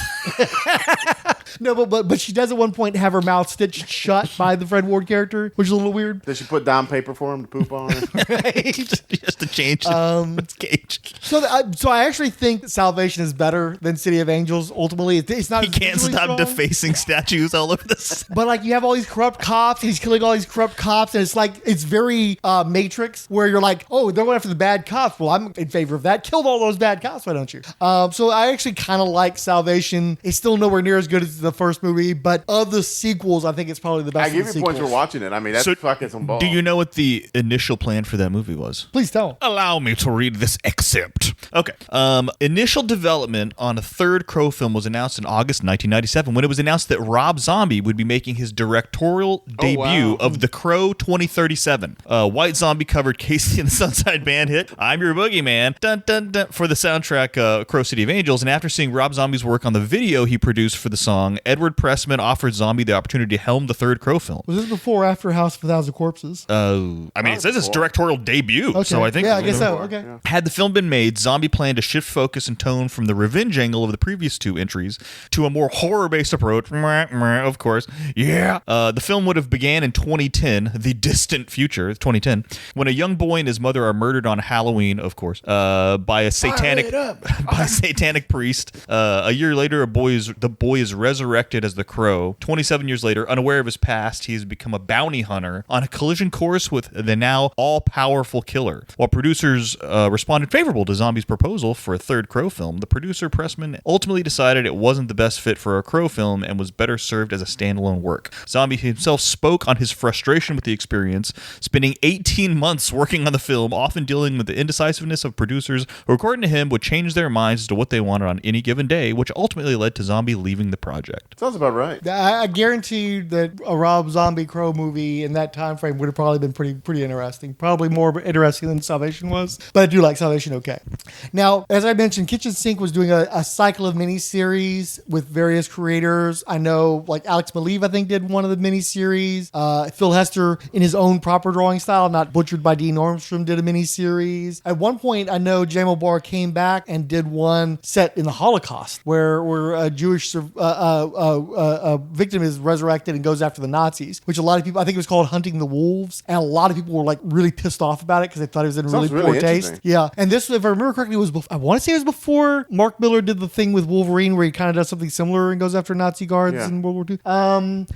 No, but she does at one point have her mouth stitched shut by the Fred Ward character, which is a little weird. Does she put down paper for him to poop on? Just to change its cage. So I actually think that Salvation is better than City of Angels. Ultimately, it's not. He can't stop defacing statues all over this. But like you have all these corrupt cops, and he's killing all these corrupt cops, and it's very Matrix, where you're like, oh, they're going after the bad cops. Well, I'm in favor of that. Killed all those bad cops, why don't you? So I actually kind of like Salvation. It's still nowhere near as good as the first movie, but of the sequels, I think it's probably the best. I give you points for watching it. I mean, that's fucking some balls. Do you know what the initial plan for that movie was? Please tell. Allow me to read this excerpt. Okay. Initial development on a third Crow film was announced in August 1997, when it was announced that Rob Zombie would be making his directorial debut of The Crow 2037. White Zombie covered Casey and the Sunside Band hit I'm Your Boogeyman dun, dun, dun, for the soundtrack Crow City of Angels, and after seeing Rob Zombie's work on the video he produced for the song, Edward Pressman offered Zombie the opportunity to helm the third Crow film. Was this before or after House of a Thousand Corpses? I mean, it says it's directorial debut, okay. So I think... Yeah, I guess so, okay. Yeah. Had the film been made, Zombie planned to shift focus and tone from the revenge angle of the previous two entries to a more horror-based approach, of course. Yeah. The film would have began in 2010, the distant future, 2010, when a young boy and his mother are murdered on Halloween, of course, by a satanic priest. A year later, the boy is resurrected as the Crow. 27 years later, unaware of his past, he has become a bounty hunter on a collision course with the now all-powerful killer. While producers responded favorable to Zombie's proposal for a third Crow film, the producer Pressman ultimately decided it wasn't the best fit for a Crow film and was better served as a standalone work. Zombie himself spoke on his frustration with the experience, spending 18 months working on the film, often dealing with the indecisiveness of producers who, according to him, would change their minds as to what they wanted on any given day, which ultimately led to Zombie leaving the project. Sounds about right. I guarantee you that a Rob Zombie Crow movie in that time frame would have probably been pretty interesting. Probably more interesting than Salvation was. But I do like Salvation okay. Now, as I mentioned, Kitchen Sink was doing a cycle of miniseries with various creators. I know, like Alex Maleev, I think, did one of the miniseries. Phil Hester, in his own proper drawing style, not butchered by Dean Ormstrom, did a miniseries. At one point, I know Jamal Barr came back and did one set in the Holocaust, where a Jewish victim is resurrected and goes after the Nazis, which a lot of people, I think it was called Hunting the Wolves, and a lot of people were like really pissed off about it because they thought it was in really poor taste. Yeah, and this, if I remember correctly, was I want to say it was before Mark Miller did the thing with Wolverine where he kind of does something similar and goes after Nazi guards in World War II.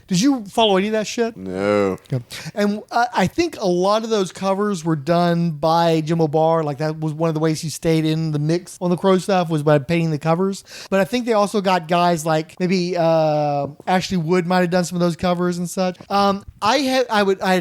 Did you follow any of that shit? No. Okay. And I think a lot of those covers were done by Jim O'Barr. Like that was one of the ways he stayed in the mix on the Crow stuff, was by painting the covers. But I think they also got guys like maybe maybe Ashley Wood might have done some of those covers and such. I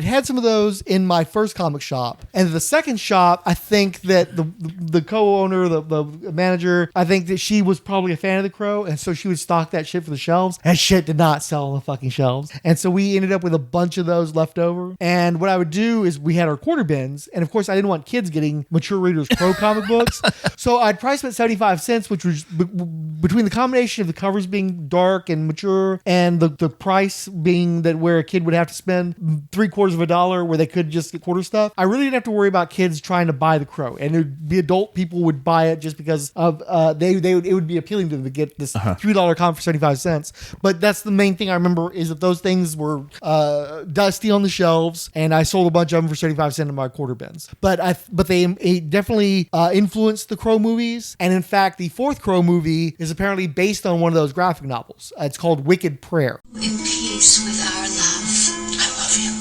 had some of those in my first comic shop, and the second shop, I think that the co-owner, the manager, I think that she was probably a fan of the Crow, and so she would stock that shit for the shelves. That shit did not sell on the fucking shelves, and so we ended up with a bunch of those left over. And what I would do is we had our quarter bins, and of course I didn't want kids getting mature readers Crow comic books, so I'd price them at 75 cents, which was between the combination of the covers being dark and mature and the price being that where a kid would have to spend $0.75 where they could just get quarter stuff. I really didn't have to worry about kids trying to buy the Crow, and it'd be adult people would buy it just because of it would be appealing to them to get this $3 comic for 75 cents. But that's the main thing I remember, is that those things were dusty on the shelves, and I sold a bunch of them for 75 cents in my quarter bins. But they definitely influenced the Crow movies, and in fact the fourth Crow movie is apparently based on one of those graphic novels. It's called Wicked Prayer. In peace with our love. I love you.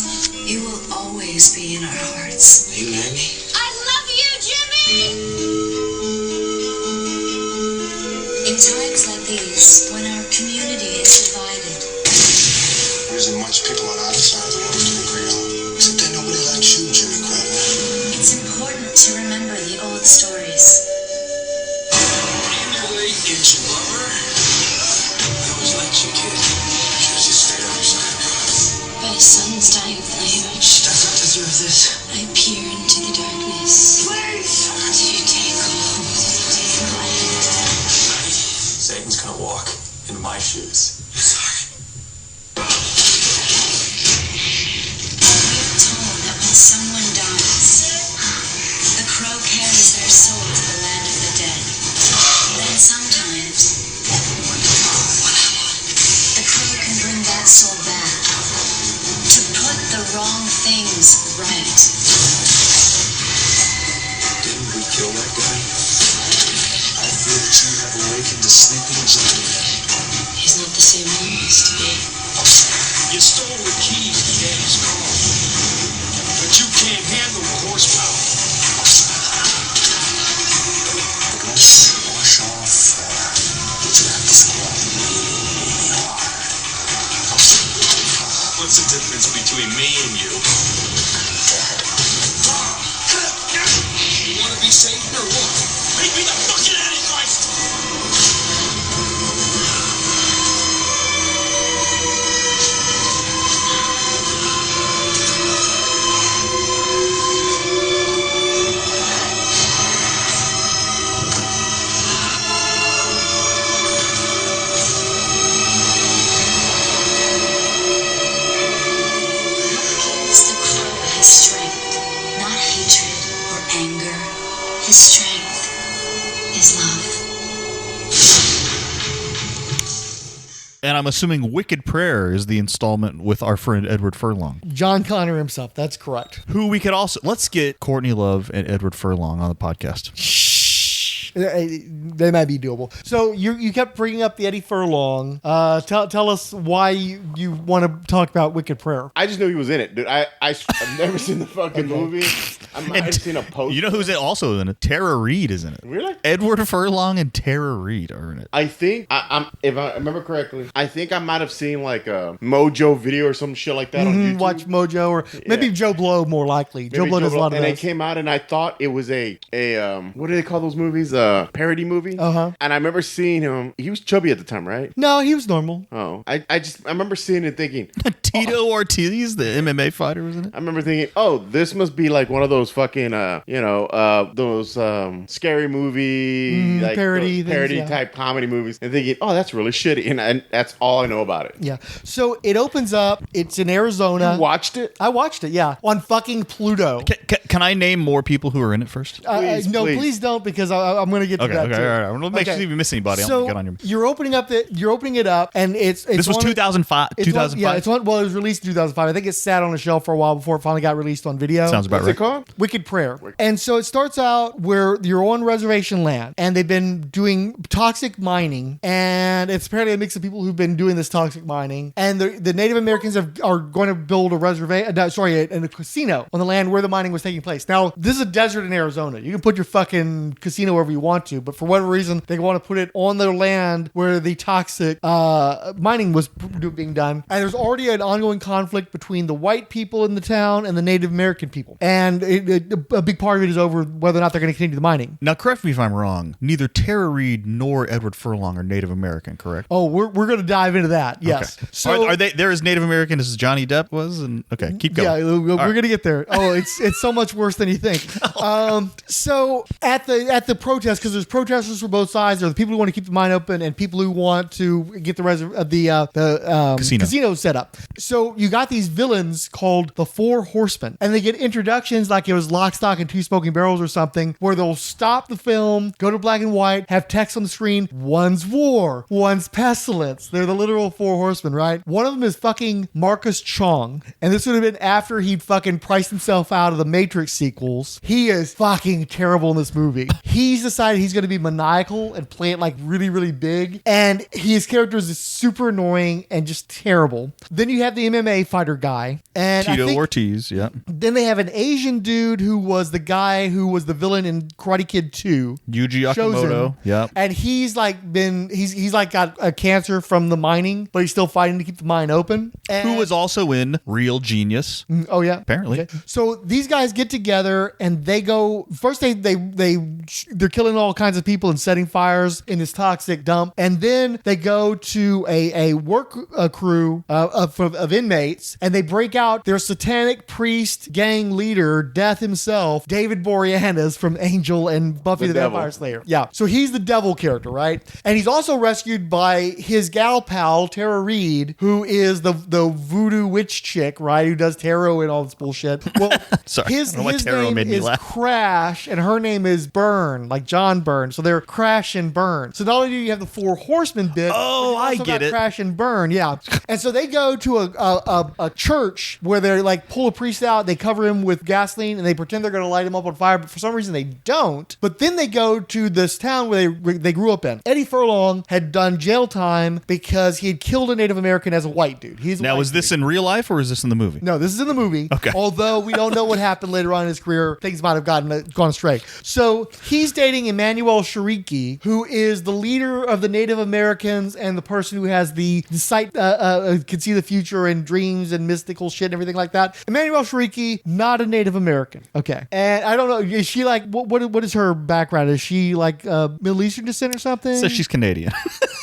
You will always be in our hearts. You hear me? I love you, Jimmy! In times like these, when our community is divided, there isn't much people on either side of the world to agree on. Except that nobody likes you, Jimmy Crowder. it's important to remember the old stories. Anyway, ancient lover. I always liked you, kid. Should just stay on your side. My son's dying flame. She doesn't deserve this. I peer into the darkness. Please! Do you take hold? Do you take land? Satan's gonna walk in my shoes. Sorry. We're told that when someone dies, the crow carries their soul to the land of the dead. Then sometimes, the crow can bring that soul back to put the wrong things right. Didn't we kill that guy? I feel that you have awakened a sleeping giant. He's not the same one he used to be. You stole the keys to Daddy's car, but you can't handle the horsepower. Let's wash off that squat. What's the difference between me and you? You want to be Satan or what? Make me the fucking Antichrist! The crow has strength, not hatred or anger. His strength is love. And I'm assuming Wicked Prayer is the installment with our friend Edward Furlong. John Connor himself. That's correct. Who we could also... Let's get Courtney Love and Edward Furlong on the podcast. They might be doable. So you kept bringing up the Eddie Furlong. Tell us why you want to talk about Wicked Prayer. I just knew he was in it, dude. I've never seen the fucking movie. I might have seen a post. You know who's also in it? Tara Reid is in it. Really? Edward Furlong and Tara Reid are in it. I think if I remember correctly, I think I might have seen like a Mojo video or some shit like that on YouTube. Watch Mojo or maybe Joe Blow more likely. Joe Blow does a lot of and those. it came out and I thought it was a what do they call those movies? Parody movie. And I remember seeing him. He was chubby at the time, right? No, he was normal. Oh, I remember seeing it and thinking Tito Ortiz, the MMA fighter, was in it. I remember thinking, oh, this must be like one of those fucking those scary movie like parody type comedy movies, and thinking, oh, that's really shitty, and that's all I know about it. Yeah. So it opens up. It's in Arizona. You watched it? I watched it. Yeah, on fucking Pluto. Can I name more people who are in it first? Please don't, because I'm going to get to that too. All right. We'll make sure if you miss anybody. So I'll get on your. You're opening it up, and it's this was 2005. 2005. Yeah, it was released in 2005. I think it sat on a shelf for a while before it finally got released on video. Sounds about right. What's it called? Wicked Prayer. And so it starts out where you're on reservation land, and they've been doing toxic mining, and it's apparently a mix of people who've been doing this toxic mining, and the Native Americans are going to build a casino on the land where the mining was taking place. Now, this is a desert in Arizona. You can put your fucking casino wherever you want to, but for whatever reason, they want to put it on their land where the toxic mining was being done. And there's already an ongoing conflict between the white people in the town and the Native American people. And a big part of it is over whether or not they're going to continue the mining. Now, correct me if I'm wrong. Neither Tara Reid nor Edward Furlong are Native American, correct? Oh, we're going to dive into that. Yes. Okay. So are they as Native American as Johnny Depp was? And okay, keep going. Yeah, we're going to get there. Oh, it's so much worse than you think. So at the protest, because there's protesters for both sides. There are the people who want to keep the mine open and people who want to get the casino set up. So you got these villains called the Four Horsemen, and they get introductions like it was Lock, Stock, and Two Smoking Barrels or something, where they'll stop the film, go to black and white, have text on the screen. One's war, one's pestilence. They're the literal Four Horsemen, right? One of them is fucking Marcus Chong, and this would have been after he'd fucking priced himself out of the Matrix sequels. He is fucking terrible in this movie. He's decided he's going to be maniacal and play it like really, really big, and his character is super annoying and just terrible. Then you have the MMA fighter guy, and Tito Ortiz, yeah. Then they have an Asian dude who was the guy who was the villain in Karate Kid 2. Yuji Okamoto, yeah. And he's got a cancer from the mining, but he's still fighting to keep the mine open. And who was also in Real Genius. Oh yeah, apparently. Okay. So these guys get together and they go first. They're killing all kinds of people and setting fires in this toxic dump, and then they go to a work crew of inmates, and they break out their satanic priest gang leader, Death himself, David Boreanaz from Angel and Buffy the Vampire Slayer. Yeah, so he's the devil character, right? And he's also rescued by his gal pal Tara Reid, who is the voodoo witch chick, right? Who does tarot and all this bullshit. Well, sorry, his name is Crash, and her name is Byrne, like John Byrne. So they're Crash and Byrne. So not only do you have the Four Horsemen bit, oh, I get it. Crash and Byrne, yeah. And so they go to a church where they're like pull a priest out, they cover him with gasoline, and they pretend they're going to light him up on fire, but for some reason they don't. But then they go to this town where they grew up in. Eddie Furlong had done jail time because he had killed a Native American as a white dude. Now, is this in real life or is this in the movie? No, this is in the movie. Okay. Although we don't know what happened later on in his career. Things might have gone astray. So he's dating Emmanuel Shariki, who is the leader of the Native Americans and the person who has the sight, can see the future and dreams and mystical shit and everything like that. Emmanuel Shariki, not a Native American. Okay. And I don't know, is she like, what is her background? Is she like Middle Eastern descent or something? So she's Canadian.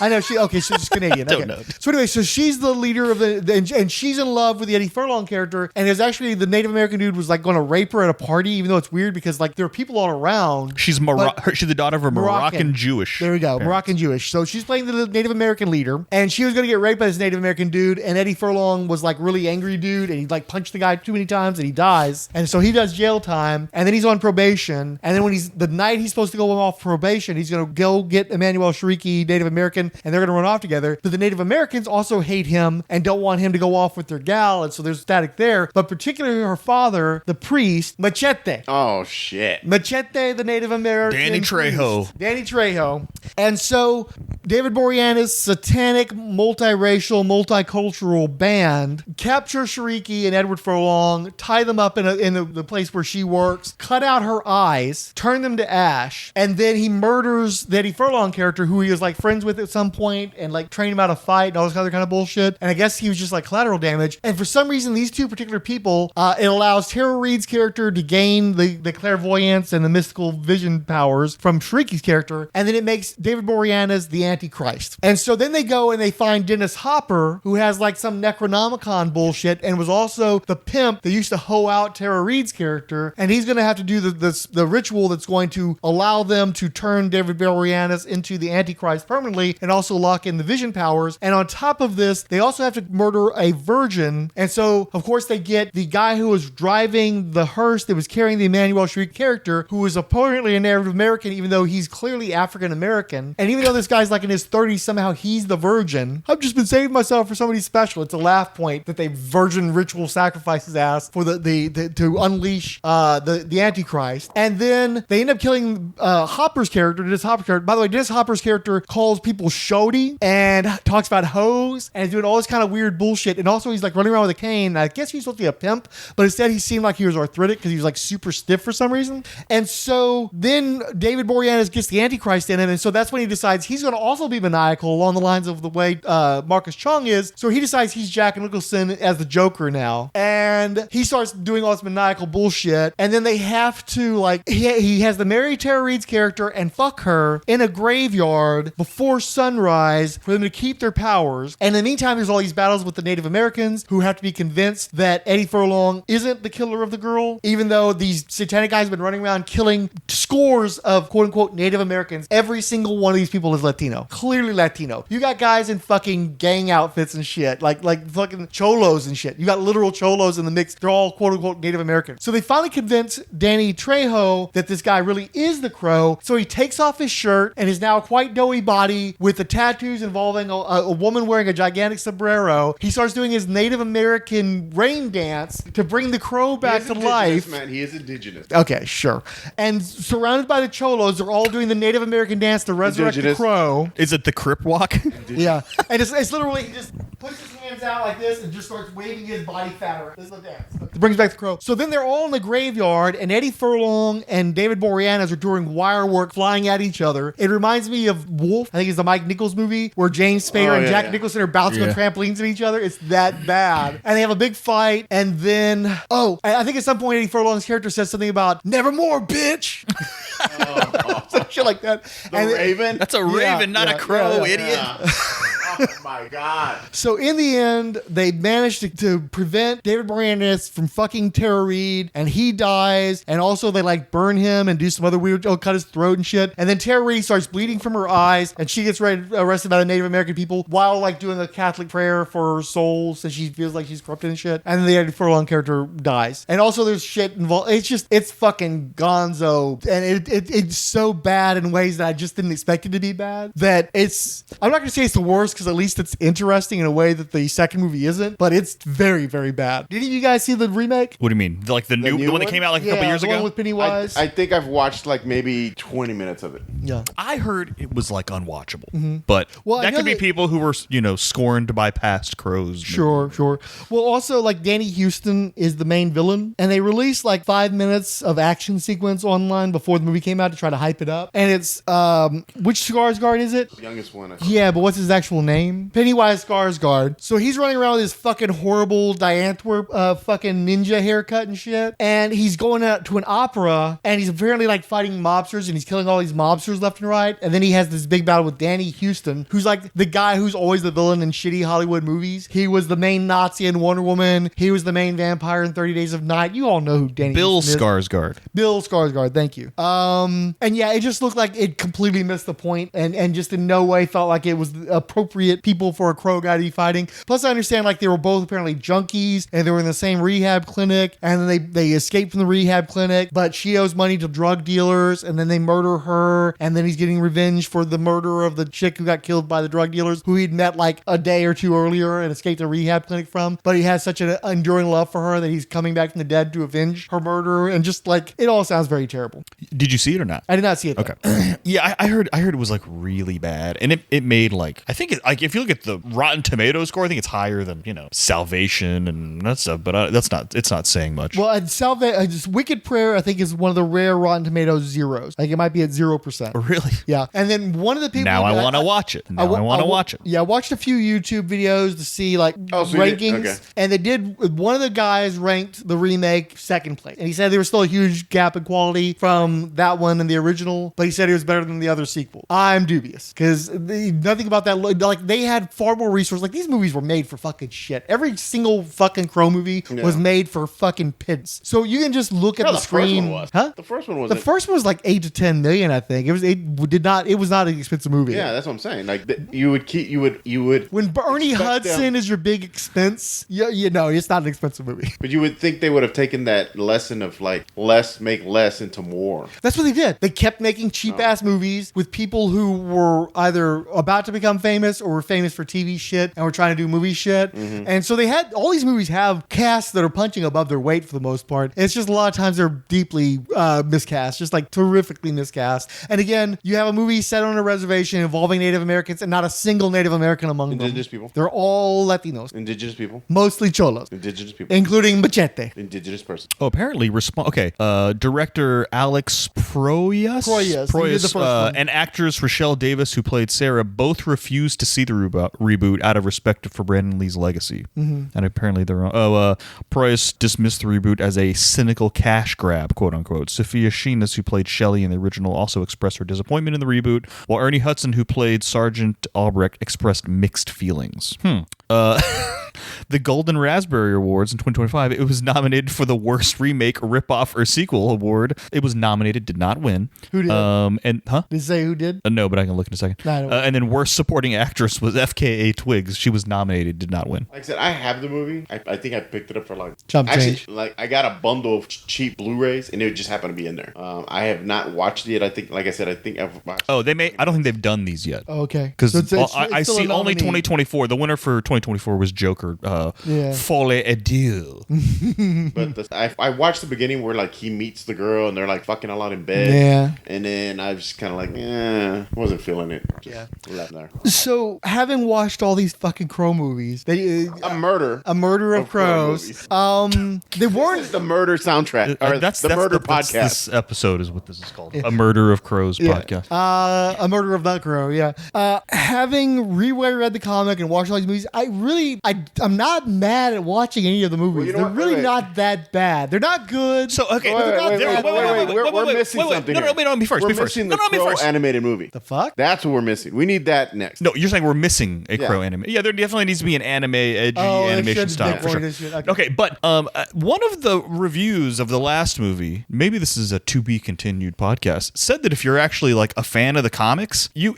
I know so she's Canadian. Don't Okay. know. So anyway, so she's the leader of and she's in love with the Eddie Furlong character, and it's actually the Native American dude was like going to rape her at a party, even though it's weird because like there are people all around. She's the daughter of a Moroccan Jewish. There we go, parents. Moroccan Jewish. So she's playing the Native American leader, and she was going to get raped by this Native American dude, and Eddie Furlong was like really angry dude, and he like punched the guy too many times, and he dies, and so he does jail time, and then he's on probation, and then when the night he's supposed to go off probation, he's going to go get Emmanuel Shariki, Native American, and they're going to run off together. But the Native Americans also hate him and don't want him to go off with their gal, and so there's static there. But particularly her father, the priest, Machete. Oh shit. Machete, the Native American Danny Trejo. priest. Danny Trejo. And so David Boreanaz's satanic, multiracial, multicultural band capture Shariki and Edward Furlong, tie them up in the place where she works, cut out her eyes, turn them to ash, and then he murders the Eddie Furlong character, who he was like friends with at some point, and like trained him how to fight and all this other kind of bullshit. And I guess he was just like collateral damage. And for some reason, these two particular people, it allows Tara Reid's character to gain the clairvoyance and the mystical vision powers from Shariki's character, and then it makes David Boreanaz the Antichrist. And so then they go and they find Dennis Hopper, who has like some Necronomicon bullshit and was also the pimp that used to hoe out Tara Reid's character, and he's going to have to do the ritual that's going to allow them to turn David Boreanaz into the Antichrist permanently and also lock in the vision powers. And on top of this, they also have to murder a virgin. And so, of course, they get the guy who was driving the hearse that was carrying the Emmanuel Shariki character, who was apparently a Native American, even though he's clearly African American. And even though this guy's like in his 30s, somehow he's the virgin. I've just been saving myself for somebody special. It's a laugh point that they virgin ritual sacrifice his ass for the to unleash the Antichrist. And then they end up killing Hopper's character, Dennis Hopper's character. By the way, Dennis Hopper's character calls people shoddy and talks about hoes and is doing all this kind of weird bullshit. And also he's like running around with a cane. I guess he's supposed to be a pimp, but instead he seemed like he was arthritic because he was like super stiff for some reason. And so then David Boreanaz gets the Antichrist in him, and so that's when he decides he's going to also be maniacal along the lines of the way Marcus Chung is. So he decides he's Jack Nicholson as the Joker now, and he starts doing all this maniacal bullshit. And then they have to like he has to marry Tara Reid's character and fuck her in a graveyard before sunrise for them to keep their powers. And in the meantime, there's all these battles with the Native Americans who have to be convinced that Eddie Furlong isn't the killer of the girl, even though these satanic guys have been running around killing scores of quote unquote Native Americans. Every single one of these people is Latino. Clearly Latino. You got guys in fucking gang outfits and shit, like fucking cholos and shit. You got literal cholos in the mix. They're all quote unquote Native American. So they finally convince Danny Trejo that this guy really is the Crow. So he takes off his shirt and his now quite doughy body with the tattoos involving a woman wearing a gigantic sombrero. He starts doing his Native American rain dance to bring the Crow back to life. Man, he is indigenous. Okay, sure. And surrounded by the cholos, they're all doing the Native American dance to resurrect the Crow. Is it the Crip Walk? Yeah. And it's literally, he just puts his hands out like this and just starts waving his body fat around. This is the dance. It brings back the Crow. So then they're all in the graveyard, and Eddie Furlong and David Boreanaz are doing wire work flying at each other. It reminds me of Wolf. I think it's the Mike Nichols movie where James Spader and Jack Nicholson are bouncing on trampolines at each other. It's that bad. And they have a big fight, and then, I think at some point Eddie Furlong's character says something about nevermore, bitch. Some shit like that. Raven? That's a raven, not a crow, idiot. Oh my God. So in the end, they managed to prevent David Boreanaz from fucking Tara Reid, and he dies. And also they like burn him and do some other weird, cut his throat and shit. And then Tara Reid starts bleeding from her eyes, and she gets arrested by the Native American people while like doing a Catholic prayer for her soul, since she feels like she's corrupted and shit. And then the Eddie Furlong character dies. And also there's shit involved. It's fucking gonzo, and it's so bad in ways that I just didn't expect it to be bad. That I'm not gonna say it's the worst, because at least it's interesting in a way that the second movie isn't, but it's very, very bad. Did any of you guys see the remake? What do you mean? Like the new one that came out like a couple years ago? The one with Pennywise? I think I've watched like maybe 20 minutes of it. Yeah. I heard it was like unwatchable, but Well, that could be people who were, scorned by past Crows. Sure. Well, also, like, Danny Houston is the main villain, and they released like 5 minutes of action sequence online before the movie came out to try to hype it up. And it's, which Skarsgård is it? The youngest one. Yeah, but what's his actual name? Pennywise Skarsgård. So he's running around with his fucking horrible Diantwerp fucking ninja haircut and shit. And he's going out to an opera, and he's apparently like fighting mobsters, and he's killing all these mobsters left and right. And then he has this big battle with Danny Houston, who's like the guy who's always the villain in shitty Hollywood movies. He was the main Nazi in Wonder Woman. He was the main vampire in 30 Days of Night. You all know who Danny Houston is. Bill Skarsgård, thank you. And yeah, it just looked like it completely missed the point, and just in no way felt like it was the appropriate people for a Crow guy to be fighting. Plus, I understand like they were both apparently junkies, and they were in the same rehab clinic, and then they escaped from the rehab clinic, but she owes money to drug dealers, and then they murder her, and then he's getting revenge for the murder of the chick who got killed by the drug dealers, who he'd met like a day or two earlier and escaped the rehab clinic from. But he has such an enduring love for her that he's coming back from the dead to avenge her murder, and just like, it all sounds very terrible. Did you see it or not? I did not see it. Okay. Yeah, I heard it was like really bad, and it made like, I think like if you look at the Rotten Tomatoes score, I think it's higher than Salvation and that stuff, but it's not saying much. Well, just Wicked Prayer, I think, is one of the rare Rotten Tomatoes zeros. Like it might be at 0%. Really? Yeah. And then one of the people now I want to watch it. I want to watch it. Yeah, I watched a few YouTube videos to see like rankings, and they did. One of the guys ranked the remake second place, and he said there was still a huge gap in quality from that one and the original, but he said it was better than the other sequel. I'm dubious because nothing about that. Like they had far more resources. Like these movies were made for fucking shit. Every single fucking Crow movie was made for fucking pits. So you can just look at the screen. First one was. Huh? The first one was. The first one was like 8 to 10 million, I think. It It was not an expensive movie. Yeah, that's what I'm saying. Like you would when Ernie Hudson them, is your big expense. You know, it's not an expensive movie. But you would think they would have taken that lesson of like make less into more. That's what they did. They kept making cheap ass movies with people who were either about to become famous or were famous for TV shit and were trying to do movie shit. Mm-hmm. And so they had all these movies have casts that are punching above their weight for the most part. It's just a lot of times they're deeply miscast, just like terrifically miscast. And again, you have a movie set on a reservation involving Native Americans and not a single Native American among them. Indigenous people. They're all Latinos. Indigenous people. Mostly Cholos. Indigenous people. Including Machete. Indigenous person. Oh, apparently director Alex Proyas. He did the first one. And actress Rochelle Davis, who played Sarah, both refused to see the reboot out of respect for Brandon Lee's legacy. Mm-hmm. And apparently they're wrong. Proyas dismissed the reboot as a cynical cash grab, quote unquote. Sophia Sheenas, who played Shelley in the original, also expressed her disappointment in the reboot, while Ernie Hudson, who played Sergeant Albrecht, expressed mixed feelings. The Golden Raspberry Awards in 2025, it was nominated for the Worst Remake, Ripoff, or Sequel award. It was nominated, did not win. Who did? Did it say who did? No, but I can look in a second. And then Worst Supporting Actress was FKA Twigs. She was nominated, did not win. Like I said, I have the movie. I think I picked it up for like change. Like I got a bundle of cheap Blu-rays, and it just happened to be in there. I have not watched it. I think, like I said, I've watched. Oh, I don't think they've done these yet. Oh, okay. Because So I see only 2024. The winner for 2024 was Joker. Folie et Dieu. But I watched the beginning where like he meets the girl and they're like fucking a lot in bed. Yeah. And then I was just kind of like, wasn't feeling it. Just left there. So having watched all these fucking Crow movies, a murder of crows. They weren't the murder soundtrack. That's the murder podcast. This episode is what this is called. A Murder of Crows podcast. A Murder of that Crow. Yeah. Having reread the comic and watched all these movies, I'm not mad at watching any of the movies. They're really not that bad. They're not good. So okay, we're missing something. No, be first. We're missing the Crow animated movie. The fuck? That's what we're missing. We need that next. No, you're saying we're missing a Crow anime. Yeah, there definitely needs to be an anime edgy animation style for sure. Okay, but one of the reviews of the last movie, maybe this is a to be continued podcast, said that if you're actually like a fan of the comics, you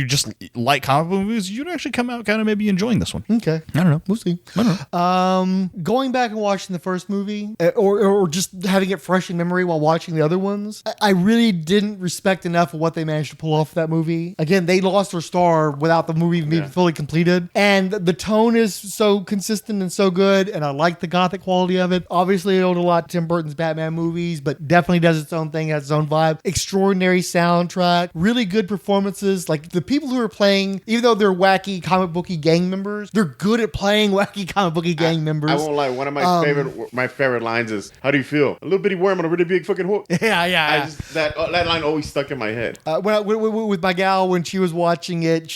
just like comic book movies, you'd actually come out kind of maybe enjoying this one. Okay, I don't know. We'll see. I don't know. Going back and watching the first movie, or just having it fresh in memory while watching the other ones, I really didn't respect enough of what they managed to pull off that movie. Again, they lost their star without the movie being fully completed, and the tone is so consistent and so good, and I like the gothic quality of it. Obviously, it owed a lot to Tim Burton's Batman movies, but definitely does its own thing, has its own vibe. Extraordinary soundtrack, really good performances. Like the people who are playing, even though they're wacky comic booky gang members, they're good at playing wacky comic booky gang members. I won't lie. One of my favorite lines is, "How do you feel? A little bitty worm on a really big fucking hook." Yeah. That line always stuck in my head. With my gal, when she was watching it,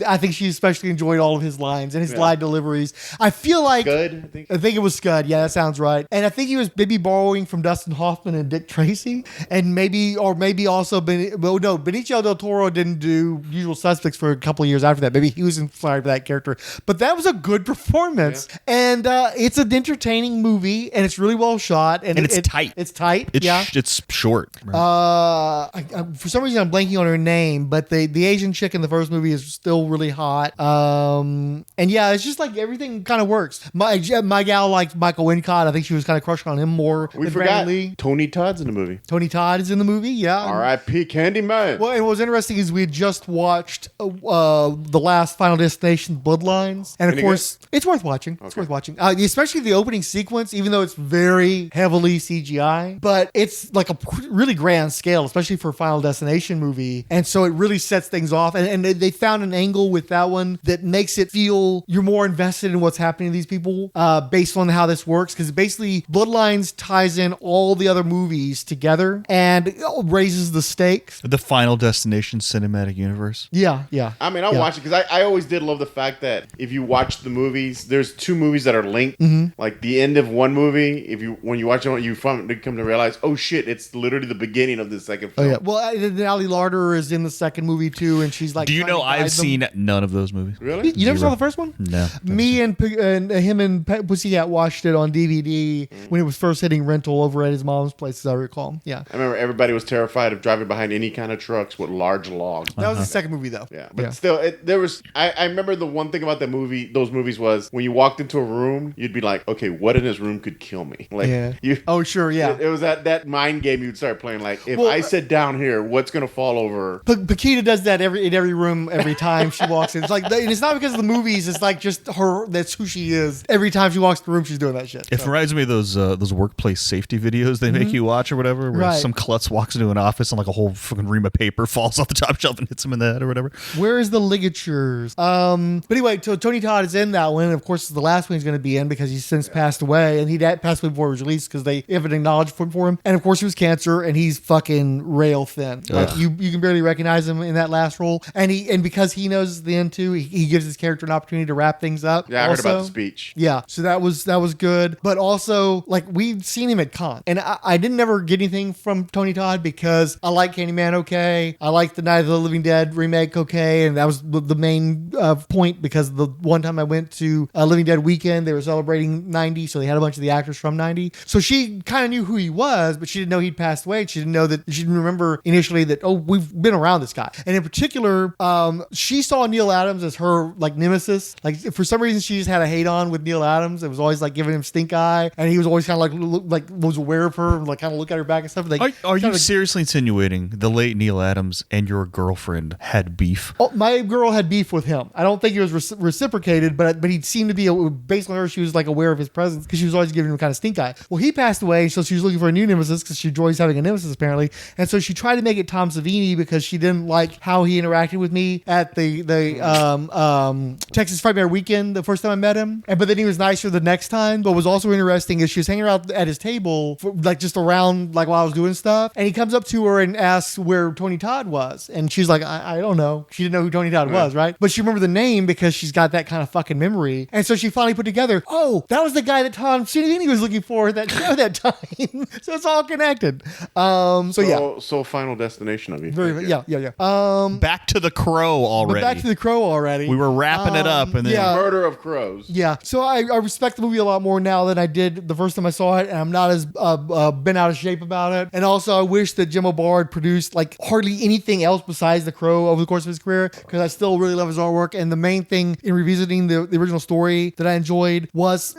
I think she especially enjoyed all of his lines and his line deliveries. I feel like Scud, I think it was Scud. Yeah, that sounds right. And I think he was maybe borrowing from Dustin Hoffman and Dick Tracy, and maybe also Benicio del Toro didn't do Usual Suspects for a couple of years after that. Maybe he was inspired by that character, but that was a good performance, and it's an entertaining movie, and it's really well shot, and it's tight. It's tight. It's short. Right? For some reason I'm blanking on her name, but the Asian chick in the first movie is still really hot. And yeah, it's just like everything kind of works. My gal liked Michael Wincott. I think she was kind of crushing on him more. We forgot Tony Todd's in the movie. Tony Todd is in the movie. Yeah. R.I.P. Candyman. Well, and what was interesting is we had just watched the last Final Destination, Bloodlines, and of course it's worth watching. Okay. It's worth watching, especially the opening sequence, even though it's very heavily CGI, but it's like a really grand scale, especially for a Final Destination movie, and so it really sets things off. And they found an angle with that one that makes it feel you're more invested in what's happening to these people based on how this works, because basically Bloodlines ties in all the other movies together and raises the stakes. The Final Destination cinematic universe. Yeah. I mean, I'll watch it because I always did love the fact that if you watch the movie, movies, there's two movies that are linked. Like the end of one movie, when you watch it, you come to realize, oh shit, it's literally the beginning of the second film. Oh yeah. Well, then Ali Larter is in the second movie too, and she's like. Do you know I've seen none of those movies? Really? You never saw the first one? No. Me and him and Pussycat watched it on DVD when it was first hitting rental over at his mom's place, as I recall. Yeah. I remember everybody was terrified of driving behind any kind of trucks with large logs. That was the second movie, though. Yeah, but still, there was. I remember the one thing about those movies was when you walked into a room, you'd be like, okay, what in this room could kill me? Like, oh sure, yeah. It was that mind game you'd start playing. Like, if I sit down here, what's gonna fall over? Paquita does that in every room every time she walks in. It's like, and it's not because of the movies. It's like just her. That's who she is. Every time she walks in the room, she's doing that shit. It reminds me of those workplace safety videos they make you watch or whatever, where some klutz walks into an office and like a whole fucking ream of paper falls off the top shelf and hits him in the head or whatever. Where is the ligatures? But anyway, so Tony Todd is in that one. And of course, it's the last one he's going to be in because he's since passed away, and he passed away before it was released because they haven't acknowledged for him. And of course, he was cancer, and he's fucking rail thin. Like you can barely recognize him in that last role. And because he knows the end too, he gives his character an opportunity to wrap things up. Yeah, I heard about the speech. Yeah, so that was good. But also, like, we've seen him at con, and I didn't ever get anything from Tony Todd because I like Candyman okay, I like the Night of the Living Dead remake okay, and that was the main point because the one time I went to Living Dead weekend, they were celebrating 90, so they had a bunch of the actors from 90. So she kind of knew who he was, but she didn't know he'd passed away. She didn't know that. She didn't remember initially that, oh, we've been around this guy. And in particular, she saw Neil Adams as her like nemesis. Like for some reason, she just had a hate on with Neil Adams. It was always like giving him stink eye, and he was always kind of like was aware of her, like kind of look at her back and stuff. Like, are you seriously insinuating the late Neil Adams and your girlfriend had beef? Oh, my girl had beef with him. I don't think it was reciprocated, but he seemed to be based on her. She was like aware of his presence because she was always giving him kind of stink eye. Well, he passed away, so she was looking for a new nemesis because she enjoys having a nemesis apparently, and so she tried to make it Tom Savini because she didn't like how he interacted with me at the Texas Frightmare weekend the first time I met him. But then he was nicer the next time. But what was also interesting is she was hanging out at his table for, like just around like while I was doing stuff, and he comes up to her and asks where Tony Todd was, and she's like, I don't know. She didn't know who Tony Todd was, right? But she remembered the name because she's got that kind of fucking memory, and so she finally put together, oh, that was the guy that Tom Savini was looking for at that show that time. So it's all connected. So Final Destination of you. Yeah. Back to the Crow already. Back to the Crow already. We were wrapping it up, and then Murder of Crows. Yeah. So I respect the movie a lot more now than I did the first time I saw it, and I'm not as been out of shape about it. And also, I wish that Jim O'Barr had produced like hardly anything else besides The Crow over the course of his career, because I still really love his artwork. And the main thing in revisiting the original story that I enjoyed was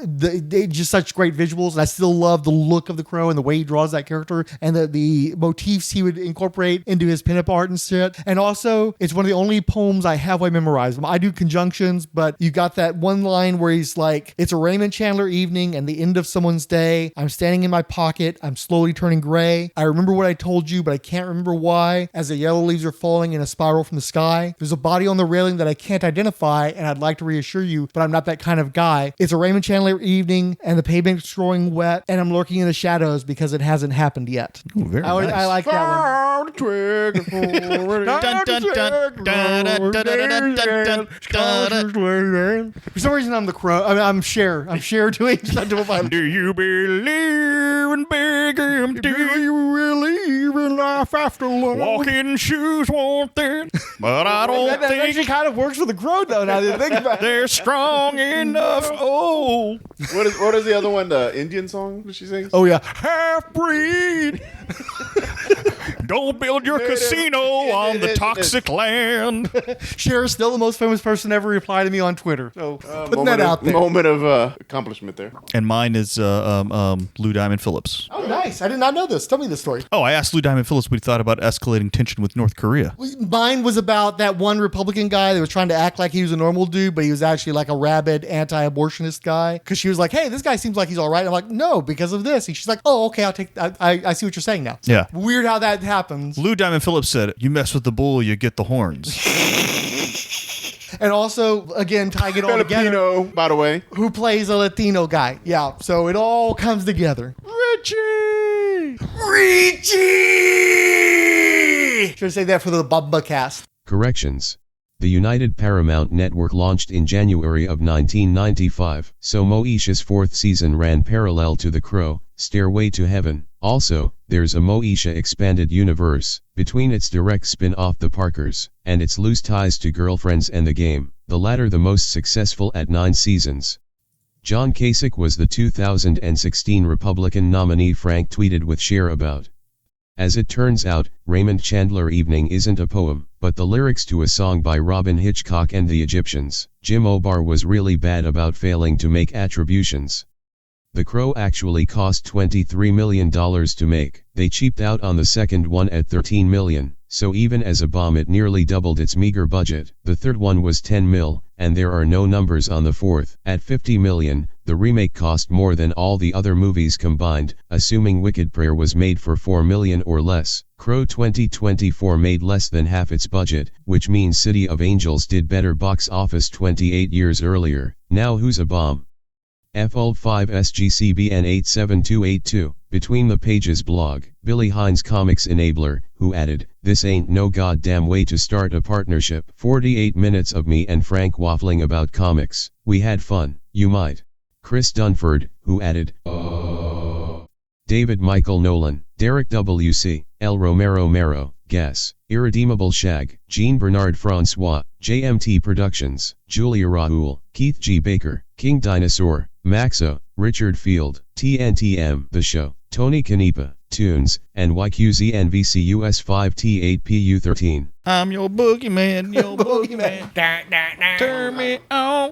just such great visuals, and I still love the look of the Crow and the way he draws that character and the motifs he would incorporate into his pinup art and shit. And also, it's one of the only poems I have I memorized. I do conjunctions, but you got that one line where he's like, it's a Raymond Chandler evening and the end of someone's day. I'm standing in my pocket. I'm slowly turning gray. I remember what I told you, but I can't remember why. As the yellow leaves are falling in a spiral from the sky, there's a body on the railing that I can't identify, and I'd like to reassure you, but I'm not that kind of guy. It's a Raymond Chandler evening and the pavement's growing wet, and I'm lurking in the shadows because it hasn't happened yet. Ooh, very nice. I like that one. For some reason, I'm the Crow. I mean, I'm Cher. I'm Cher doing Do you believe in begging? Do you believe in life after love? Walking shoes won't they? But I don't that think actually kind of works for the Crow, though. Now that I think about it, they're strong enough. Oh, what is the other one? The Indian song that she sings? Oh yeah, half breed. Don't build your casino on the toxic land. Cher is still the most famous person ever reply to me on Twitter. So putting that out there. Moment of accomplishment there. And mine is Lou Diamond Phillips. Oh, nice. I did not know this. Tell me this story. Oh, I asked Lou Diamond Phillips what he thought about escalating tension with North Korea. Mine was about that one Republican guy that was trying to act like he was a normal dude, but he was actually like a rabid anti-abortionist guy. Because she was like, hey, this guy seems like he's all right. I'm like, no, because of this. And she's like, oh, okay, I see what you're saying now. Yeah. Weird how that happens. Lou Diamond Phillips said, you mess with the bull, you get the horns. And also, again, tying it all Filipino, together. by the way. Who plays a Latino guy. Yeah, so it all comes together. Richie! Should I say that for the Bubba cast? Corrections. The United Paramount Network launched in January of 1995, so Moesha's fourth season ran parallel to The Crow, Stairway to Heaven. Also, there's a Moesha expanded universe, between its direct spin-off The Parkers, and its loose ties to Girlfriends and The Game, the latter the most successful at 9 seasons. John Kasich was the 2016 Republican nominee, Frank tweeted with Cher about. As it turns out, Raymond Chandler Evening isn't a poem, but the lyrics to a song by Robin Hitchcock and the Egyptians. Jim O'Barr was really bad about failing to make attributions. The Crow actually cost $23 million to make. They cheaped out on the second one at $13 million, so even as a bomb it nearly doubled its meager budget. The third one was $10 million, and there are no numbers on the fourth. At $50 million, the remake cost more than all the other movies combined, assuming Wicked Prayer was made for $4 million or less. Crow 2024 made less than half its budget, which means City of Angels did better box office 28 years earlier. Now who's a bomb? FOLD5 SGCBN 87282, Between the Pages blog, Billy Hines Comics Enabler, who added, "This ain't no goddamn way to start a partnership." 48 minutes of me and Frank waffling about comics. We had fun, you might. Chris Dunford, who added, "Oh." David Michael Nolan, Derek W.C., El Romero Mero, Guess, Irredeemable Shag, Jean Bernard Francois, JMT Productions, Julia Rahul, Keith G. Baker, King Dinosaur, Maxo, Richard Field, TNTM The Show, Tony Canepa, Tunes, and YQZNVCUS 5T8PU13. I'm your boogeyman, your boogeyman. Turn me on.